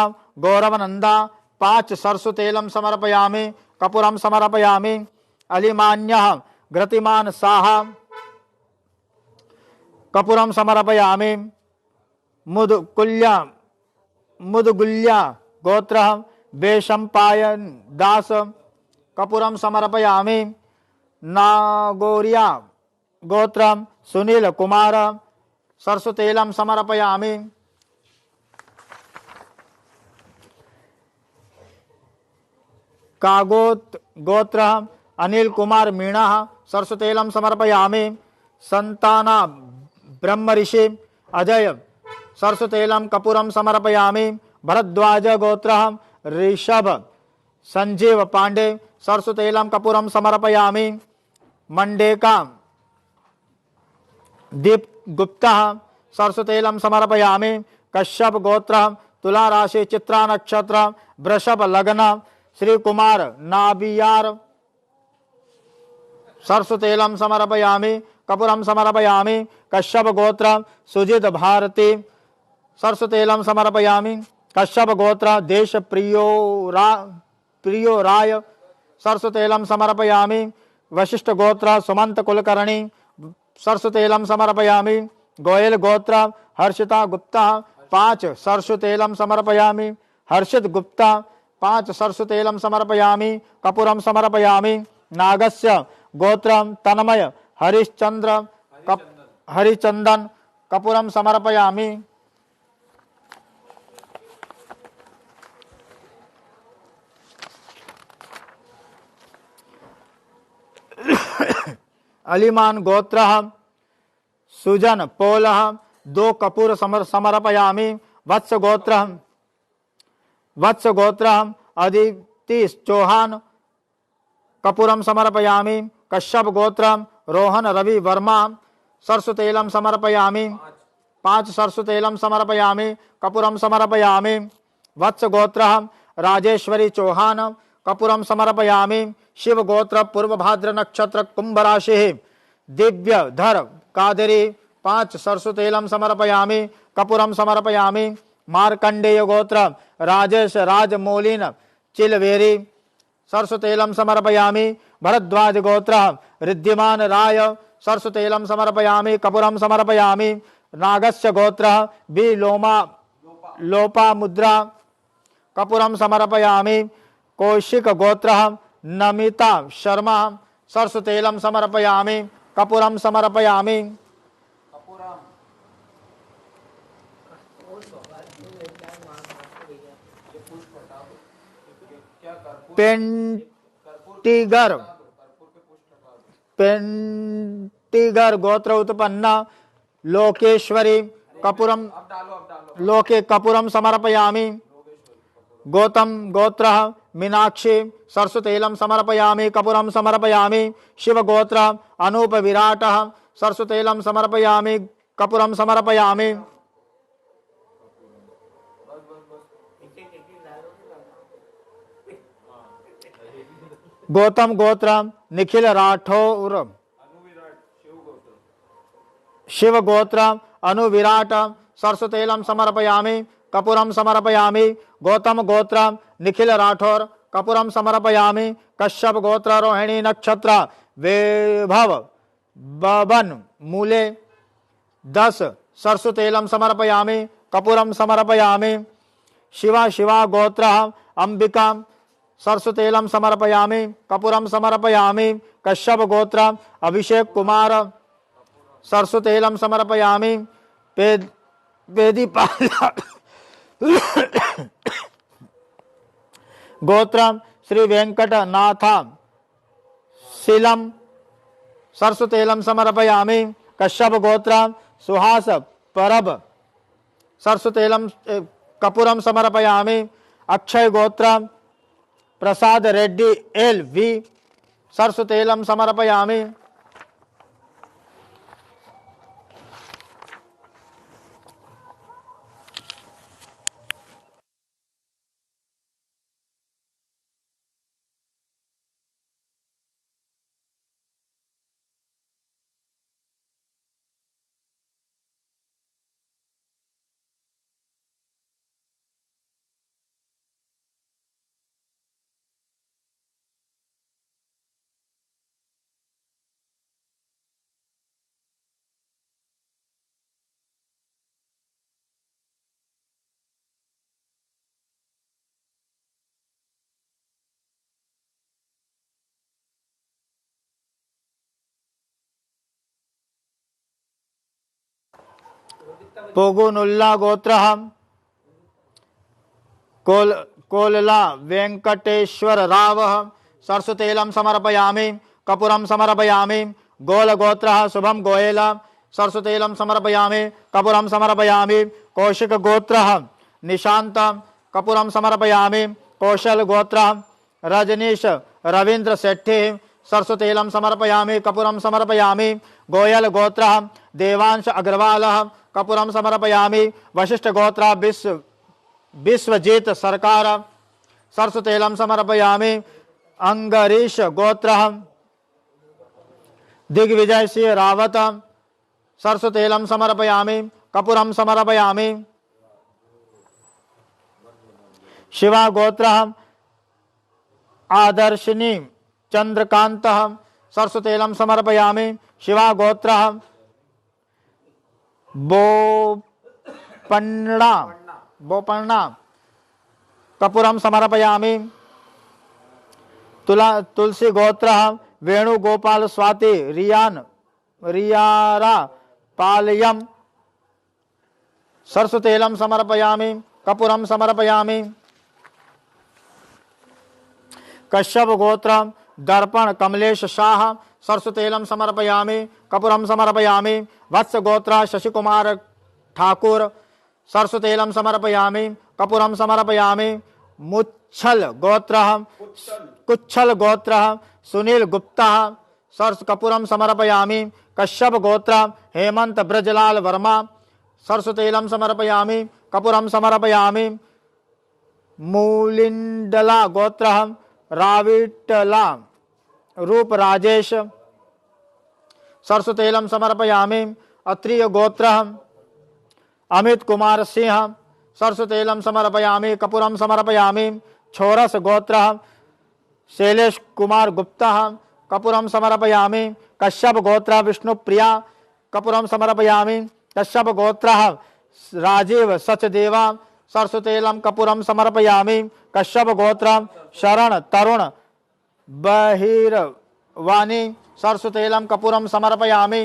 गौरवनंदा 5 सरस्वतेलं समर्पयामि कपूरं समर्पयामि। अलिमान्यः घृतिमान साहा कपूरं समर्पयामि। मुदगुल्या गोत्र बेशंपायन दास कपूरं समर्पयामि। नागोरिया गोत्र सुनील कुमार सरस्वतेलं समर्पयामि। कागोत गोत्र अनिल कुमार मीणा सरस्वतेलं समर्पयामि। संताना ब्रह्म ऋषि अजय सरस्वतेलं कपूरं समर्पयामि। भरद्वाज गोत्र ऋषभ संजीव पांडे सरस्वतेलं कपूरं समर्पयामि। मंडेका दीप गुप्ता सरस्वतेलं समर्पयामि। कश्यप गोत्र तुला राशि चित्रा नक्षत्र वृषभ लग्न श्री कुमार नाबियार सरस्वतेलं समर्पयामि कपूरं समर्पयामि। कश्यप गोत्र सुजित भारती सरस्वतेलं समर्पयामि। कश्यप गोत्र देश प्रियो राय सरस्वतेलं समर्पयामि। वशिष्ठ गोत्र सुमंत कुलकर्णी सरस्वतेलं समर्पयामि। गोयल गोत्र हर्षिता गुप्ता 5 सरस्वतेलं समर्पयामि। हर्षित गुप्ता 5 सरस्वतेलं समर्पयामि कपूरं समर्पयामि। नागस्य गोत्रं तन्मय हरिचंदन कपूरं समर्पयामि। अलीमान गोत्र सुजन पोल 2 कपूर समर्पयामि। वत्स गोत्र अदिति चौहान कपूरं समर्पयामि। कश्यप गोत्र रोहन रवि वर्मा सरस्वतेलं समर्पयामि। 5 सरस्वतेलं समर्पयामि कपूरं समर्पयामि। वत्स गोत्र राजेश्वरी चौहान कपूरं समर्पयामि। शिव गोत्र पूर्व भाद्र नक्षत्र कुंभ राशि दिव्य धर कादरी 5 सरस्वतेलं समर्पयामि कपूरं समर्पयामि। मार्कंडेय गोत्र राजेश राजमौलिन चिलवेरी सरस्वतेलं समर्पयामि। भरद्वाज गोत्र रिद्धिमान राय सरस्वतेलं समर्पयामि कपूरं समर्पयामि। नागस्य गोत्र बी लोपा मुद्रा कपूरं समर्पयामि। कौशिक गोत्र नमिता शर्मा सरस्वतेलं समर्पयामि कपूरं समर्पयामि। पेंटिगर गोत्र उत्पन्ना लोकेश्वरी कपूरं समर्पयामि। गौतम गोत्र मीनाक्षी सरस्वतेलं समर्पयामि कपूरं समर्पयामि। शिव गोत्र अनूप विराट सरस्वतेलं समर्पयामि कपूरं समर्पयामि। गौतम गोत्र निखिल राठौर शिव गोत्र अनुविराट सरस्वतेलम समर्पयामि कपूरम समर्पयामि गौतम गोत्र निखिल राठौर कपूरम समर्पयामि कश्यप गोत्र रोहिणी नक्षत्र वैभव बबन मूले 10 सरस्वतेलम समर्पयामि कपूरम समर्पयामि शिवा गोत्र अंबिका सरस्वतेलम समर्पयामि कपूरम समर्पयामि कश्यप गोत्र अभिषेक कुमार सरस्वतेलम समर्पयामि वेदीपाल गोत्र श्री वेंकटनाथ शीलम सरस्वतेलम समर्पयामि कश्यप गोत्र सुहास परब सरस्वतेलम कपूरम समर्पयामि अक्षय गोत्र प्रसाद रेड्डी एल वी सरस्वतेलम समर्पयामि पोगुनुल्ला गोत्र कोलला वेंकटेश्वर राव सरस्वतेलम समर्पयामि कपूरम समर्पयामि गोल गोत्र शुभम गोयल सरस्वतेलम समर्पयामि कपूरम समर्पयामि कौशिक गोत्र निशांत कपूरम समर्पयामि कौशल गोत्र रजनीश रविंद्र सेठी सरस्वतेलम समर्पयामि कपूरम समर्पयामि गोयल गोत्र देवांश अग्रवाल कपूरम समर्पयामि वशिष्ठ गोत्र विश्वजीत सरकार सरस्वतेलम समर्पयामि अंगरीश गोत्र दिग्विजय सिंह रावत सरस्वतेलम समर्पयामि कपूरम समर्पयामि शिवा गोत्र आदर्शिनी चंद्रकांत सरस्वतेलम समर्पयामि शिवा गोत्र बोपन्ना कपूरम समर्पयामि तुलसी गोत्र वेणुगोपाल स्वाति रियारा पालयम सरस्वतेलम समर्पयामि कपूरम समर्पयामि कश्यप गोत्र दर्पण कमलेश शाह सरस्वतेलम समर्पयामि कपूरम समर्पयामि वत्स गोत्र शशिकुमार ठाकुर सरस्वतेलम समर्पयामि कपूरम समर्पयामि कुच्छल गोत्र सुनील गुप्ता कपूरम समर्पयामि कश्यप गोत्र हेमंत ब्रजलाल वर्मा सरस्वतेलम समर्पयामि कपूरम समर्पयामि मूलिंडला गोत्र राविटला रूप राजेश सरस्वतेलम समर्पयामि अत्रिय गोत्र अमित कुमार सिंह सरस्वतेलम समर्पयामि कपूरम समर्पयामि छोरस गोत्र शैलेश कुमार गुप्ता कपूरम समर्पयामि कश्यप गोत्र विष्णुप्रिया कपूरम समर्पयामि कश्यप गोत्र राजीव सचदेवा सरस्वतेलम कपूरम समर्पयामि कश्यप गोत्र शरण तरुण बहिरवाणी सरस्वतेलम कपूरम समर्पयामि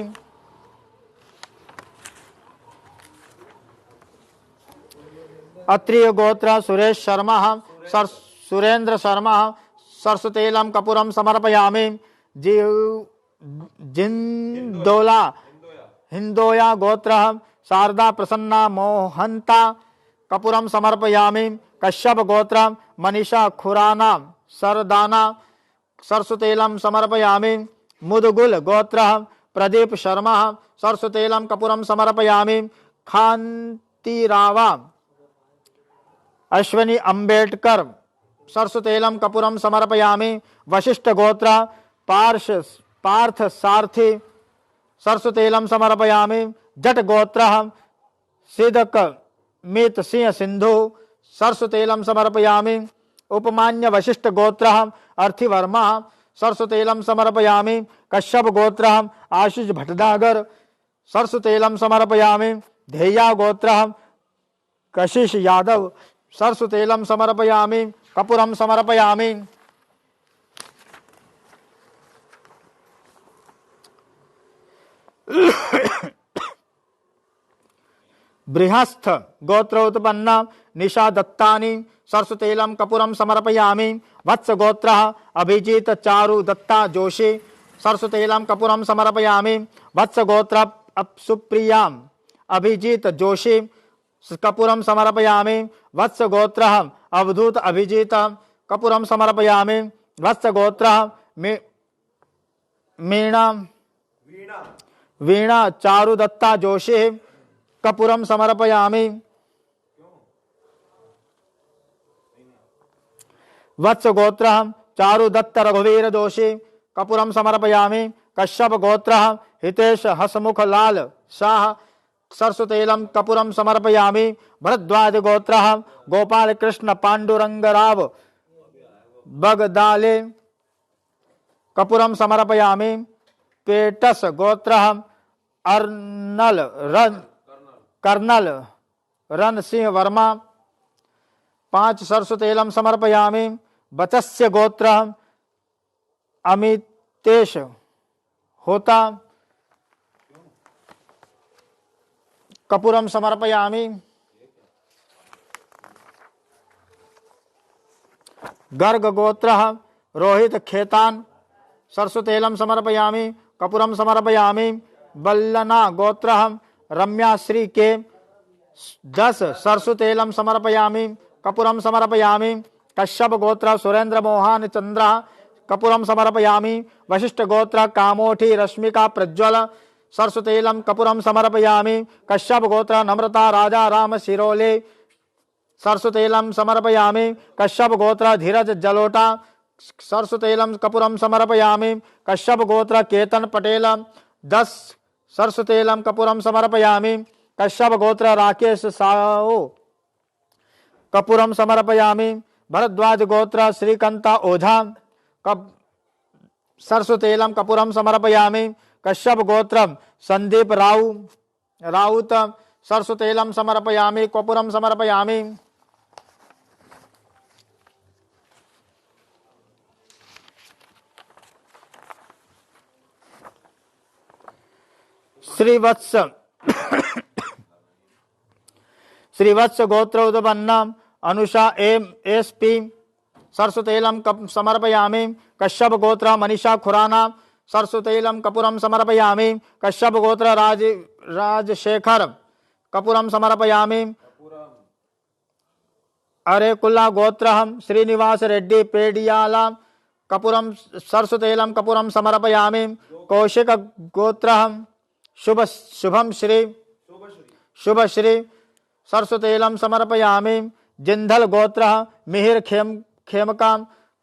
अत्रिय गोत्र सुरेश शर्मा सुरेंद्र शर्मा सरस्वतेलम कपूरम समर्पयामि जिंदोला हिंदोया गोत्र शारदा प्रसन्ना मोहंता कपूरम समर्पयामि कश्यप गोत्र मनीषा खुराना सरदाना सरस्वतेलम समर्पयामि मुदगुल गोत्र प्रदीप शर्मा सरस्वतेलम कपूरम समर्पयामि खांतिरावा अश्विनी अंबेडकर सरस्वतेलम कपूरम समर्पयामि। वशिष्ठ गोत्र पार्थ सारथी सरस्वतेलम समर्पयामि। जट गोत्र सिदक मित सिंह सिंधु सरस्वतेलम समर्पयामि। उपमान्य वशिष्ठ गोत्र अर्थिवर्मा सरस्वतेलम समर्पयामि। कश्यप गोत्र आशीष भटनागर सरस्वतेलम समर्पयामि। धेया गोत्र कशिश यादव सरस्वतेलम समर्पयामि। कपूरम समर्पयामि। बृहस्थ गोत्रोत्पन्ना निशा दत्तानि सरस्वतेलम कपूरम समर्पयामि। वत्स गोत्र अभिजीत चारु दत्ता जोशी सरस्वतेलम कपूरम समर्पयामि। वत्स गोत्र सुप्रिया अभिजीत जोशी कपूरम समर्पयामि। वत्स गोत्र अवधूत अभिजीत कपूरम समर्पयामि। वत्स गोत्र वीणा चारु दत्ता जोशी कपूरम समर्पयामि। वत्स गोत्र चारु दत्त रघुवीर जोशी कपूरम समर्पयामि। कश्यप गोत्र हितेश हसमुख लाल शाह सरस्वतेलम कपूरम समर्पयामि। भरद्वाज गोत्र गोपाल कृष्ण पांडुरंगराव बगदाले कपूरम समर्पयामि। पेटस गोत्र कर्नल रन सिंह वर्मा 5 सरस्वतेलम समर्पयामि। वत्स्य गोत्र अमितेश होता कपूरम समर्पयामि। गर्ग गोत्र रोहित खेतान सरस्वतेलम समर्पयामि। कपूरम समर्पयामि। बल्लना गोत्र रम्या श्री के 10 सरस्वतेलम समर्पयामि। कपूरम समर्पयामि। कश्यप गोत्र सुरेंद्र मोहन चंद्र कपूरम समर्पयामि। वशिष्ठ गोत्र कामोठी रश्मिका प्रज्वल सरस्वतेलम कपूरम समर्पयामि। कश्यप गोत्र नम्रता राजा राम शिरोले सरस्वतेलम समर्पयामि। कश्यप गोत्र धीरज जलोटा सरस्वतेलम कपूरम समर्पयामि। कश्यप गोत्र केतन पटेल 10 सरस्वतेलम कपूरम समर्पयामि। कश्यप गोत्र राकेश साओ कपूरम समर्पयामि। भरद्वाज गोत्र श्रीकांता ओझा सरस्वतेलम कपूरम समर्पयामि। कश्यप गोत्र संदीप राउत सरस्वतेलम समर्पयामि। कपूरम समर्पयामि। श्रीवत्स गोत्र उद्पन्ना अनुषा एम.एस.पी सरस्वतेलम समर्पयामि। कश्यप गोत्र मनीषा खुराना सरस्वतेलम कपूरम समर्पयामि। कश्यप गोत्र राजशेखर कपूरम समर्पयामि। अरेकुल्ला गोत्र श्रीनिवास रेड्डी पेडियाला कपूरम सरस्वतेलम कपूरम समर्पयामि। कौशिक गोत्र शुभ श्री सरस्वतेलम समर्पयामि। जिंधल गोत्र मिहिर खेमका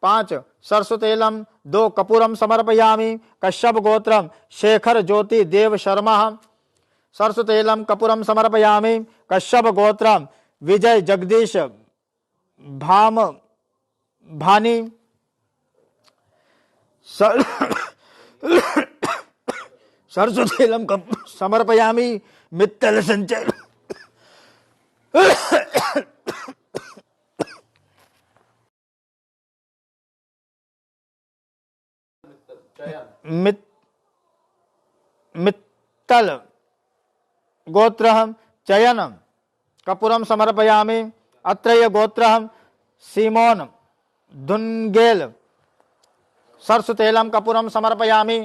5 सरस्वतेलम 2 कपूरम समर्पयामि। कश्यप गोत्र शेखर ज्योति देव शर्मा सरस्वतेलम कपूरम समर्पयामि। कश्यप गोत्र विजय जगदीश भानी सरस्वतेलम समर्पयामि। मित्तल संचय मित्तल गोत्र चयन कपूरम समर्पयामि। अत्रेय गोत्र सीमोन धुनगेल सरस्वतेलम कपूरम समर्पयामि।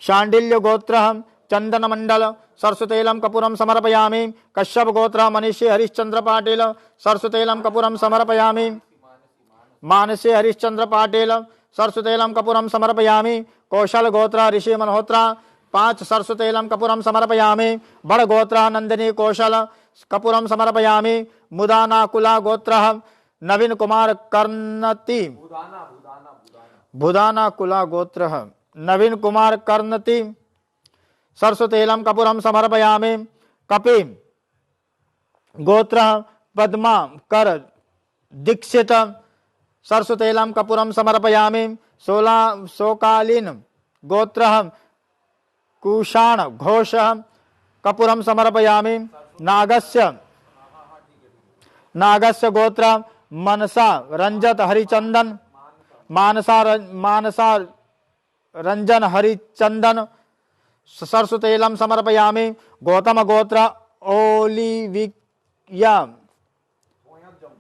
शांडिल्य गोत्र चंदन मंडल सरस्वतेलम कपूरम समर्पयामि। कश्यप गोत्र मनीषी हरिश्चंद्र पाटिल सरस्वतेलम कपूरम समर्पयामि। मानसी हरिश्चंद्र पाटिल सरस्वतेलम कपूरम समर्पयामि। कौशल गोत्र ऋषि मल्होत्रा 5 सरस्वतेलम कपूरम समर्पयामि। बड़ गोत्र नंदिनी कौशल कपूरम समर्पयामि। मुदानाकुला गोत्रः नवीन कुमार कर्णति। बुदानाकुला गोत्रः नवीन कुमार कर्णति। सरस्वतेलम कपूरम समर्पयामि। कपि गोत्रः पद्मा कर दीक्षित। सरस्वतेलम कपूरम समर्पयामि। शोकालीन गोत्रः कुषाण घोष कपूरम समर्पयामि। नागस्य गोत्र मनसा रंजत हरिचंदन। मानसा रंजन हरिचंदन। सरस्वतेलम समर्पयामि। गौतम गोत्र ओलिविया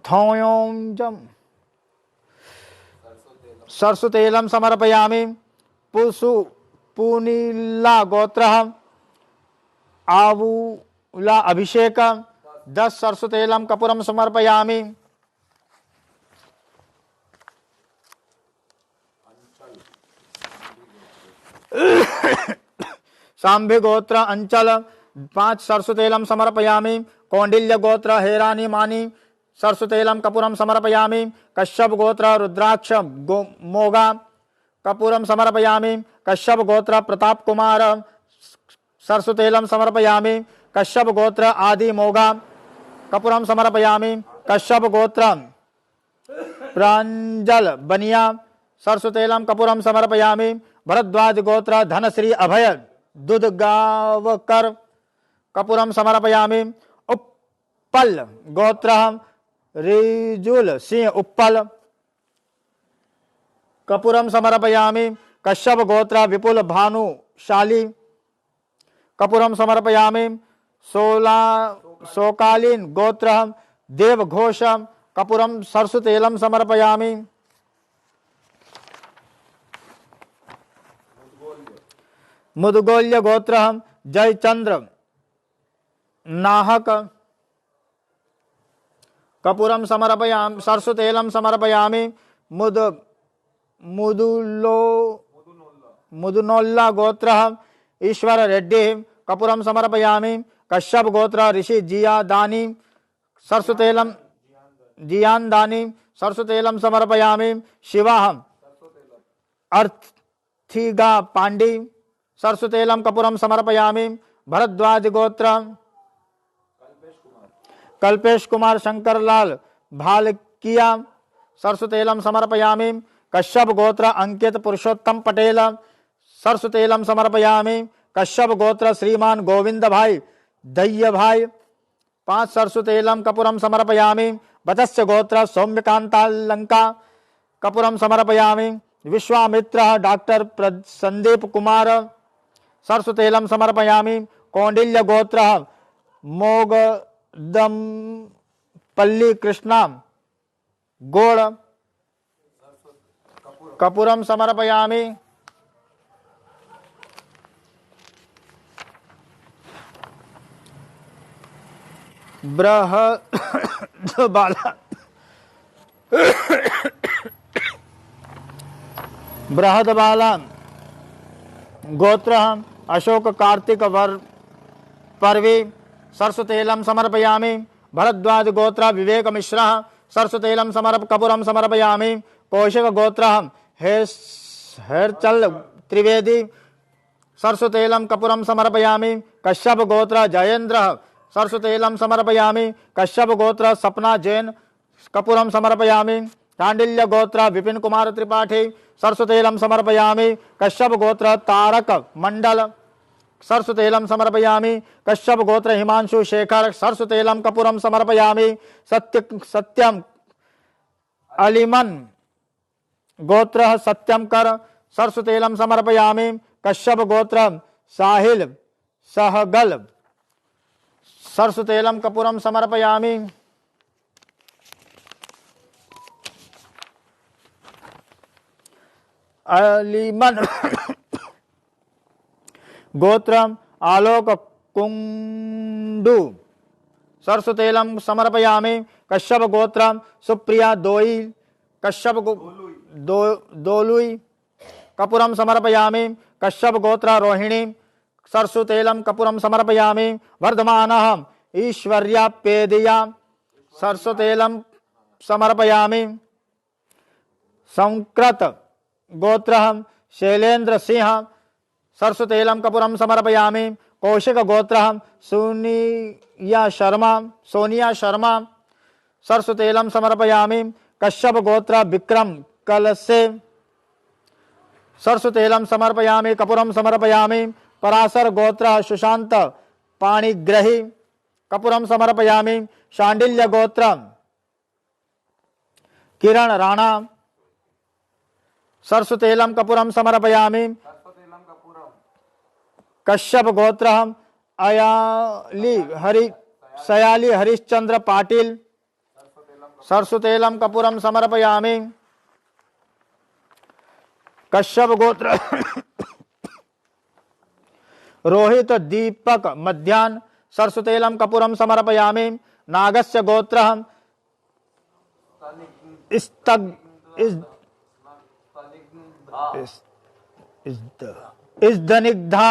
थोयोंजम। सरस्वतेलम समर्पयामि। पुनीला गोत्र आऊला अभिषेक। 10 सरस्वतेलम कपूरम समर्पयामि। सांभि गोत्र अंचल 5 सरस्वतेलम समर्पयामि। कौंडिल्य गोत्र हेरानी मानी सरस्वतेलम कपूरम समर्पयामि। कश्यप गोत्र रुद्राक्ष मोगा कपूरम समर्पयामि। कश्यप गोत्र प्रताप कुमार सरस्वतेलम समर्पयामि। कश्यप गोत्र आदि मोगा कपूरम समर्पयामि। कश्यप गोत्र प्रांजल बनिया सरस्वतेलम कपूरम समर्पयामि। भरद्वाज गोत्र धनश्री अभय दुधगावकर कपूरम समर्पयामि। उप्पल गोत्र रिजुल सिंह उप्पल कपूरम समर्पयामि। कश्यप गोत्र विपुल भानुशाली कपूरम समर्पयामि। शोकालीन गोत्र देवघोष कपूरम सरस्वतेलम समर्पयामि। मुदगोल्य गोत्र जयचंद्र नाहक कपूरम समर्पयामि। सरस्वतेलम समर्पयामि। मुदुनोल्ला गोत्र ईश्वर रेड्डी कपूरम समर्पयामि। कश्यप गोत्र ऋषि जियादानी सरस्वतेलम समर्पयामि। शिवा अर्थिगा पांडी सरस्वतेलम कपूरम समर्पयामि। भरद्वाज गोत्र कल्पेश कुमार शंकरलाल भालकिया सरस्वतेलम समर्पयामि। कश्यप गोत्र अंकित पुरुषोत्तम पटेल सरस्वतेलम समर्पयामि। कश्यप गोत्र श्रीमान गोविंद भाई दह्य भाई 5 सरस्वतेलम कपूरम समर्पयामि। वत्स्य गोत्र सौम्यकांता लंका कपूरम समर्पयामि। विश्वामित्र डॉक्टर संदीप कुमार सरस्वतेलम समर्पयामि। कौंडिल्य गोत्र मोगदम पल्ली कृष्णा गोड़ कपूरम समर्पयामि। बृहदबाला गोत्र अशोक कार्तिक वर पर्वी सरस्वतेलम समर्पयामि। भरद्वाज गोत्र विवेक मिश्रा सरस्वतेलम कपूरम समर्पयामि। कौशिक गोत्र हेरचल त्रिवेदी सरस्वतेलम कपूरम समर्पयामि। कश्यप गोत्र जयेंद्र सरस्वतेलम समर्पयामि। कश्यप गोत्र सपना जैन कपूरम समर्पयामि। कांडिल्य गोत्र विपिन कुमार त्रिपाठी सरस्वतेलम समर्पयामि। कश्यप गोत्र तारक मंडल सरस्वतेलम समर्पयामि। कश्यप गोत्र हिमांशु शेखर सरस्वतेलम कपूरम समर्पयामि। सत्यम अलीमन गोत्र सत्यम कर सरस्वतेलम समर्पयामि। कश्यप गोत्र साहिल सहगल सरस्वतेलम कपूरम समर्पयामि। अलीमन गोत्र आलोक कुंडू सरस्वतेलम समर्पयामि। कश्यप गोत्र सुप्रिया दोई कश्यप दोलुई कपूरम समर्पयामि। कश्यप गोत्र रोहिणी सरस्वतेलम कपूरम समर्पयामि। वर्धमानः ईश्वर्यापेदिया सरस्वतेलम समर्पयामि। संकृत गोत्र शैलेंद्र सिंह सरस्वतेलम कपूरम समर्पयामि। कौशिक गोत्र सोनिया शर्मा सरस्वतेलम समर्पयामि। कश्यप गोत्र विक्रम कलसे सरस्वतेलम समर्पयामि कपूरम समर्पयामि। पराशर गोत्र सुशांत पाणिग्रही कपूरम समर्पयामि। शांडिल्य गोत्र किरण राणा सरस्वतेलम कपूरम समर्पयामि। कश्यप गोत्र सयाली हरिश्चंद्र पाटिल सरस्वतेलम कपूरम समर्पयामि। कश्यप गोत्र रोहित दीपक मध्यान सरस्वतेलम कपूरम समर्पयामि। नागस्य गोत्र इस्दनिग्धा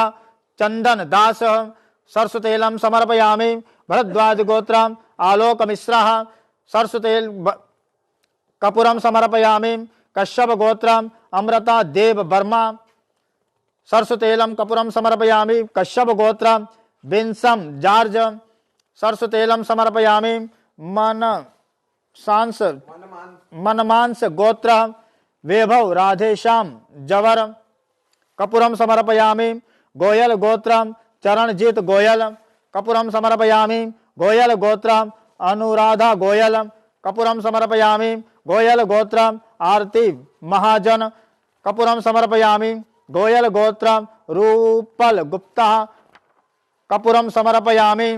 चंदन दास सरस्वतेलम समर्पयामि। भरद्वाज गोत्र आलोक मिश्रा सरस्वतेल कपूरम समर्पयामि। कश्यप गोत्र अमृता देव वर्मा सरस्वतेलम कपूरम समर्पयामि। कश्यप गोत्र बिंसम जार्ज सरस्वतेलम समर्पयामि। मनमांस गोत्र वैभव राधेश्याम जवर कपूरम समर्पयामि। गोयल गोत्र चरणजीत गोयल कपूरम समर्पयामि। गोयल गोत्र अनुराधा गोयल कपूरम समर्पयामि। गोयल गोत्र आरती महाजन कपूरम समर्पयामि। गोयल गोत्र रूपल गुप्ता कपूरम समर्पयामि।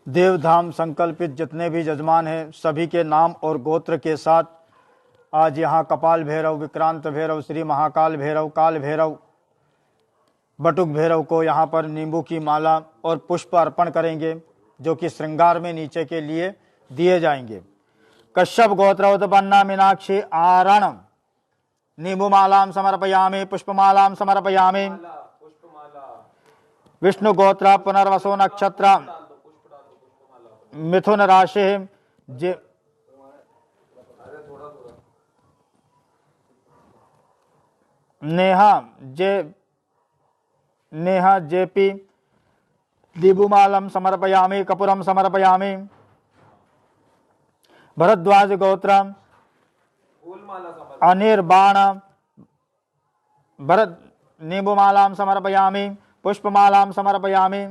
देवधाम संकल्पित जितने भी यजमान हैं सभी के नाम और गोत्र के साथ आज यहाँ कपाल भैरव, विक्रांत भैरव, श्री महाकाल भैरव, काल भैरव, बटुक भैरव को यहाँ पर नींबू की माला और पुष्प अर्पण करेंगे जो कि श्रृंगार में नीचे के लिए दिए जाएंगे। कश्यप गोत्र उत्पन्ना मीनाक्षी आरण नींबूमालां समर्पयामि। पुष्पमालां समर्पयामि। विष्णु गोत्र पुनर्वसु नक्षत्र मिथुन राशि नेहा जे नेहा जेपी दीबुमालं समर्पयामि कपूरं समर्पयामि। भरद्वाज गोत्र अनिर्बाण भरत नींबुमालां समर्पयामि पुष्पमालां समर्पयामि।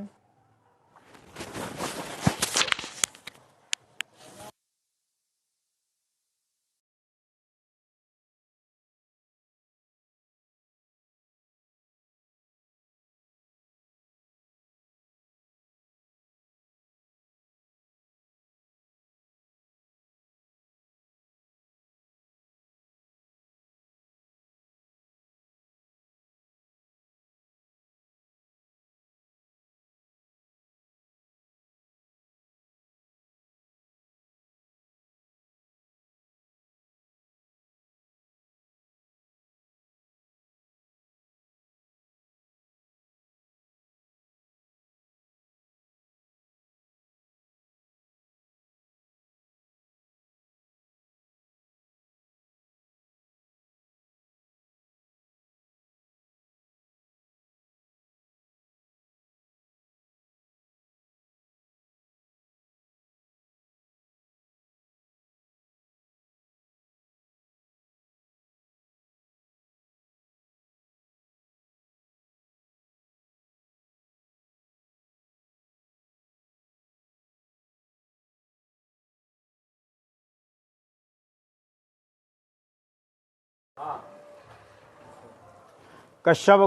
कश्यप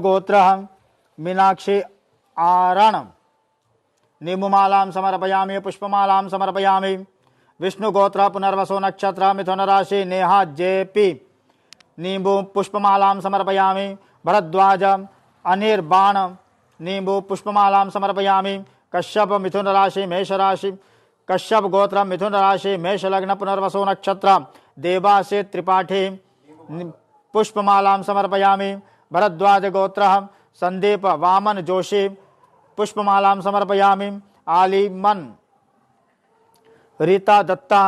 गोत्र मीनाक्षी आरण नींबुमालां समर्पयामि पुष्पमालां समर्पयामि। विष्णु गोत्र पुनर्वसु नक्षत्र मिथुन राशि नेहा जेपी नींबू पुष्पमालां समर्पयामि। भरद्वाज अनिर्बाण नींबू पुष्पमालां समर्पयामि। कश्यप मिथुन राशि मेष राशि कश्यप गोत्र मिथुन राशि मेष लग्न पुनर्वसु नक्षत्र देवासी त्रिपाठी पुष्पमालां समर्पयामि। भरद्वाज गोत्र संदीप वामन जोशी पुष्पमालां समर्पयामि। आलिमन रीता दत्ता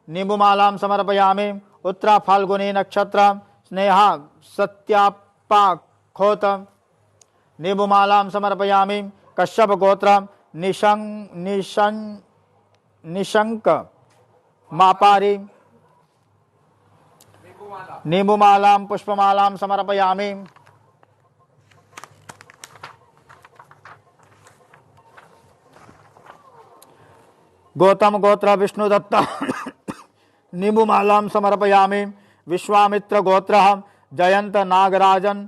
नींबुमालां समर्पयामि। उत्तरा फाल्गुनी नक्षत्र स्नेहा सत्यापा खोत नींबुमालां समर्पयामि। कश्यप गोत्र निशंक मापारी नींबुमालां पुष्पमालां समर्पयामि। गौतम गोत्र विष्णुदत्त नींबुमालां समर्पयामि। विश्वामित्र गोत्र जयंत नागराजन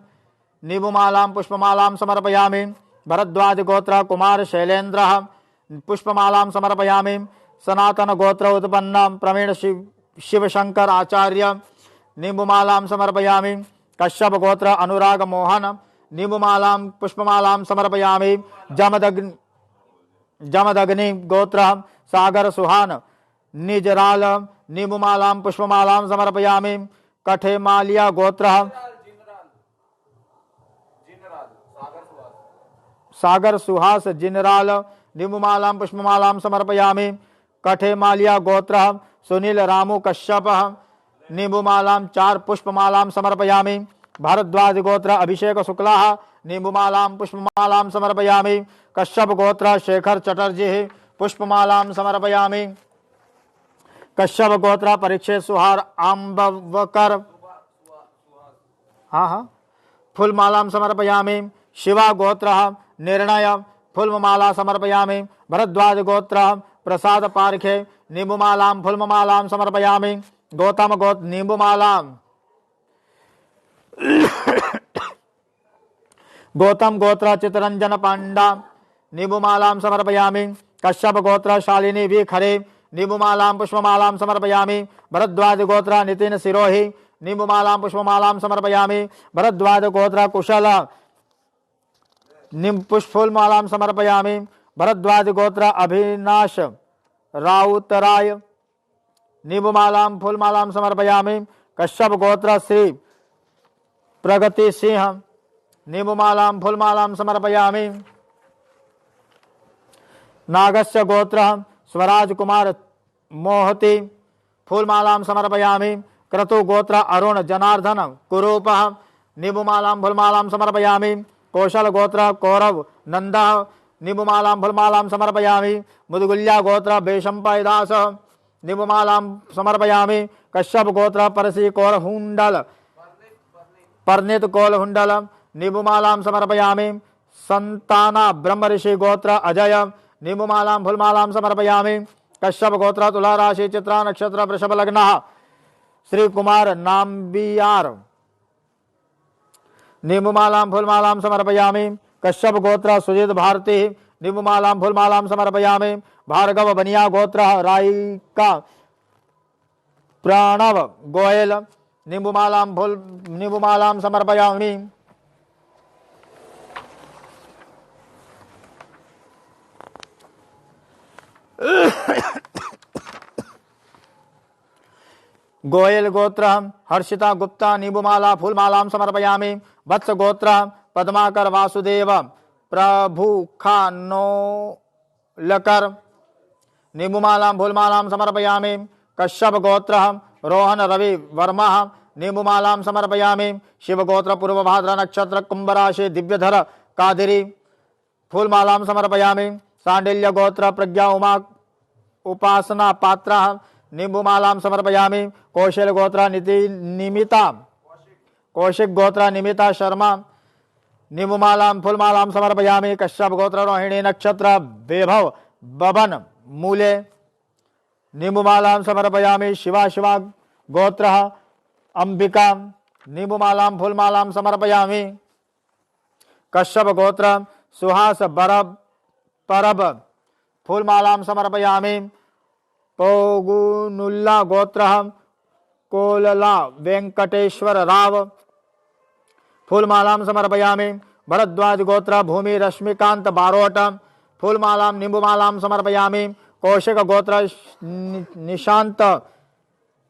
नींबुमालां पुष्पमालां समर्पयामि। भरद्वाज गोत्र कुमार शैलेंद्र पुष्पमालां समर्पयामि। सनातन गोत्र उत्पन्न प्रवीण शिवशंकर आचार्य नींबुमालां समर्पयामि। कश्यप गोत्र अनुराग मोहन नींबुमालां पुष्पमालां समर्पयामि। जमदग्नि गोत्र सागर सुहान निजराल नींबुमालां पुष्पमालां समर्पयामि। कठेमालिया गोत्र सागर सुहास जिनराल नींबुमालां पुष्पमालां समर्पयामि। कठेमालिया गोत्र सुनील रामू कश्यप नींबुमालां 4 पुष्पमालां समर्पयामि। भारद्वाज गोत्र अभिषेक शुक्ला नींबुमालां पुष्पमालां समर्पयामि। कश्यप गोत्र शेखर चटर्जी पुष्पमालां समर्पयामि। कश्यप गोत्र परीक्षित सुहार आंबवकर फूलमालां समर्पयामि। शिवा गोत्र निर्णय फूलमाला समर्पयामि। भरद्वाज गोत्र प्रसाद पारखे नींबुमालां फूलमालां समर्पयामि। गौतम गोत्र नींबुमालां गौतम गोत्र चितरंजन पांडा नींबुमालां समर्पयामि। कश्यप गोत्र शालिनी वी खरे नींबुमालां पुष्पमालां समर्पयामि। भरद्वाज गोत्र नितिन सिरोही नींबुमालां पुष्पमालां समर्पयामि। भरद्वाज गोत्र कुशल पुष्पमालां समर्पयामि। भरद्वाज गोत्र अभिनाश राउतराय नींबुमालां फूलमालां समर्पयामि। कश्यप गोत्र श्री प्रगति सिंह नींबुमालां फूलमालां समर्पयामि। नागस्य गोत्र स्वराज कुमार मोहती फूलमालां समर्पयामि। क्रतु गोत्र अरुण जनार्दन कुरूपः निबुमालां फुलमालां समर्पयामि। कौशल गोत्र कौरव नंदः निबुमालां फुलमालां समर्पयामि। मुदगुल्या गोत्र बेशंपायदास निबुमालां समर्पयामि। कश्यप गोत्र परसी कौरहुंडल परनित कौलहुंडल निबुमालां समर्पयामि। संताना ब्रह्म ऋषि गोत्र अजय निबुमालां फुलमालां समर्पयामि। कश्यप गोत्र तुला राशि चित्रा नक्षत्र वृषभ लग्न श्री कुमार नाम्बियार निबुमालां फुलमालां समर्पयामि। कश्यप गोत्र सुजित भारती निबुमालां फुलमालां समर्पयामि। भार्गव बनिया गोत्र रायिका प्रणव गोयल निबुमालां समर्पयामि। गोयल गोत्र हर्षिता गुप्ता निबुमाला फूलमालां समर्पयामि। वत्स गोत्र पद्माकर वासुदेव प्रभु खानोलकर निबुमालां फूलमालां समर्पयामि। कश्यप गोत्र रोहन रवि वर्मा निबुमालां समर्पयामि। शिव गोत्र पूर्व भाद्र नक्षत्र कुंभ राशि दिव्यधर कादिरी फूलमालां समर्पयामि। सांडिल्य गोत्र प्रज्ञा उमा उपासना पात्र निबुमालां समर्पयामि। कौशल गोत्र निमिता कौशिक गोत्र निमिता शर्मा निबुमालां फूलमालां समर्पयामि। कश्यप गोत्र रोहिणी नक्षत्र वैभव बबन मूले निबुमालां समर्पयामि। शिवा शिवा गोत्र अंबिका निबुमालां फूलमालां समर्पयामि। कश्यप गोत्र सुहास बरब परब फूलमालां समर्पयामि। पौगुनुल्ला गोत्र कोलला वेंकटेश्वर राव फूलमालां समर्पयामि। भरद्वाज गोत्र भूमि रश्मिकांत बारोट फूलमालां निबुमालां समर्पयामि। कौशिक गोत्र निशांत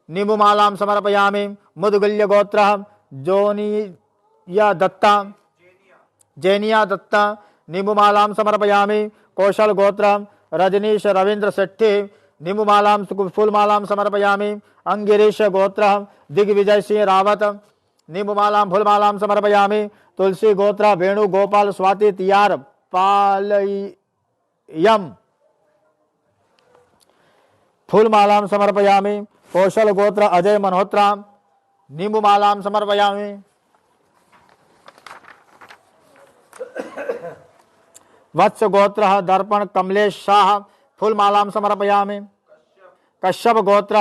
निबुमालां समर्पयामि। मुदगल्य गोत्र जोनिया दत्ता निबुमालां समर्पयामि। कौशल गोत्र रजनीश रविंद्र शेट्टी निबुमालां फूलमालां समर्पयामि। अंगिरीश गोत्र दिग्विजय सिंह रावत निबुमालां फूलमालां समर्पयामि। तुलसी गोत्र वेणुगोपाल स्वाति तियार पालयम फूलमालां समर्पयामि। कौशल गोत्र अजय मल्होत्रा निबुमालां समर्पयामि। वत्स गोत्र दर्पण कमलेश शाह फूलमालां समर्पयामि। कश्यप गोत्र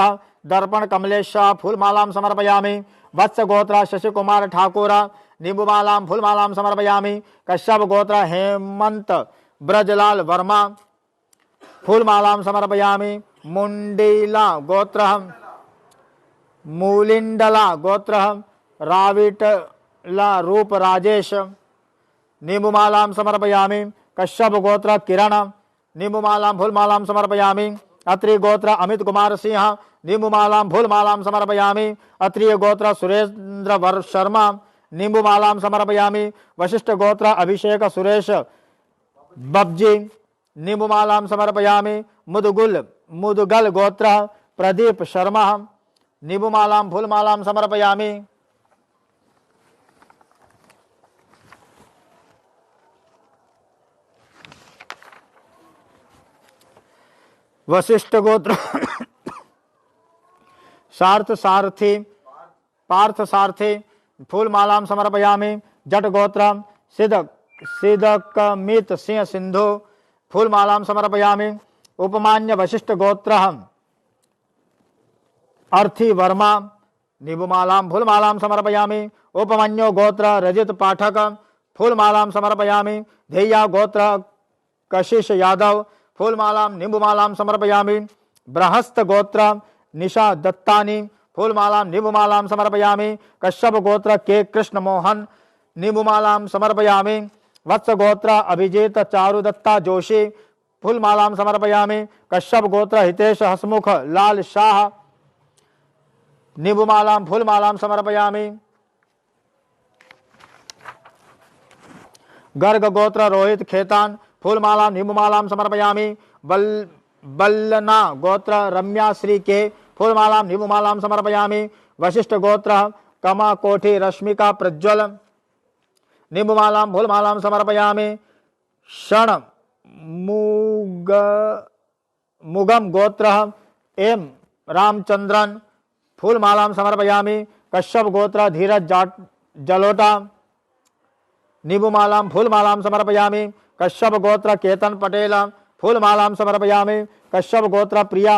दर्पण कमलेश शाह फूलमालां समर्पयामि। वत्स गोत्र शशि कुमार ठाकुर निबुमालां फूलमालां समर्पयामि। कश्यप गोत्र हेमंत ब्रजलाल वर्मा फूलमालां समर्पयामि। मुंडीला गोत्र मूलिंडला गोत्र राविटला रूप राजेश निबुमालां समर्पयामि। कश्यप गोत्र किरण निबुमालां फूलमालां समर्पयामि। अत्रि गोत्र अमित कुमार सिंह निबुमालां फूलमालां समर्पयामि। अत्रिय गोत्र सुरेंद्र शर्मा निबुमालां समर्पयामि। वशिष्ठ गोत्र अभिषेक सुरेश बब्जी निबुमालां समर्पयामि। मुदगल गोत्र प्रदीप शर्मा निबुमालां फूलमालां समर्पयामि। वशिष्ठ गोत्र पार्थ सारथी फूलमालां समर्पयामि। जट गोत्र सिदकमित सिंह सिंधु फूलमालां समर्पयामि। उपमान्य वशिष्ठ गोत्र अर्थी वर्मा निबुमालां फूलमालां समर्पयामि। उपमन्यो गोत्र रजित पाठक फूलमालां समर्पयामि। धेया गोत्र कशिश यादव फूलमालां निबुमालां समर्पयामि। बृहस्थ गोत्र निशा दत्तानी फूलमालां निबुमालां समर्पयामि। कश्यप गोत्र के कृष्ण मोहन निबुमालां समर्पयामि। वत्स गोत्र अभिजीत चारुदत्ता जोशी फूलमालां समर्पयामि। कश्यप गोत्र हितेश हसमुख लाल शाह निबुमालां फूलमालां समर्पयामि। गर्ग गोत्र रोहित खेतान फूलमालां निबुमालां समर्पयामि। बल्लना गोत्र रम्या श्री के फूलमालां निबुमालां समर्पयामि। वशिष्ठ गोत्र कमा कोटि रश्मिका प्रज्वल निम्बुमालां फूलमालां समर्पयामि। क्षण मुगम गोत्र एम रामचंद्रन फूलमालां समर्पयामि। कश्यप गोत्र धीरज जलोटा निम्बुमालां फूलमालां समर्पयामि। कश्यप गोत्र केतन पटेल फूलमालां समर्पयामि। कश्यप गोत्र प्रिया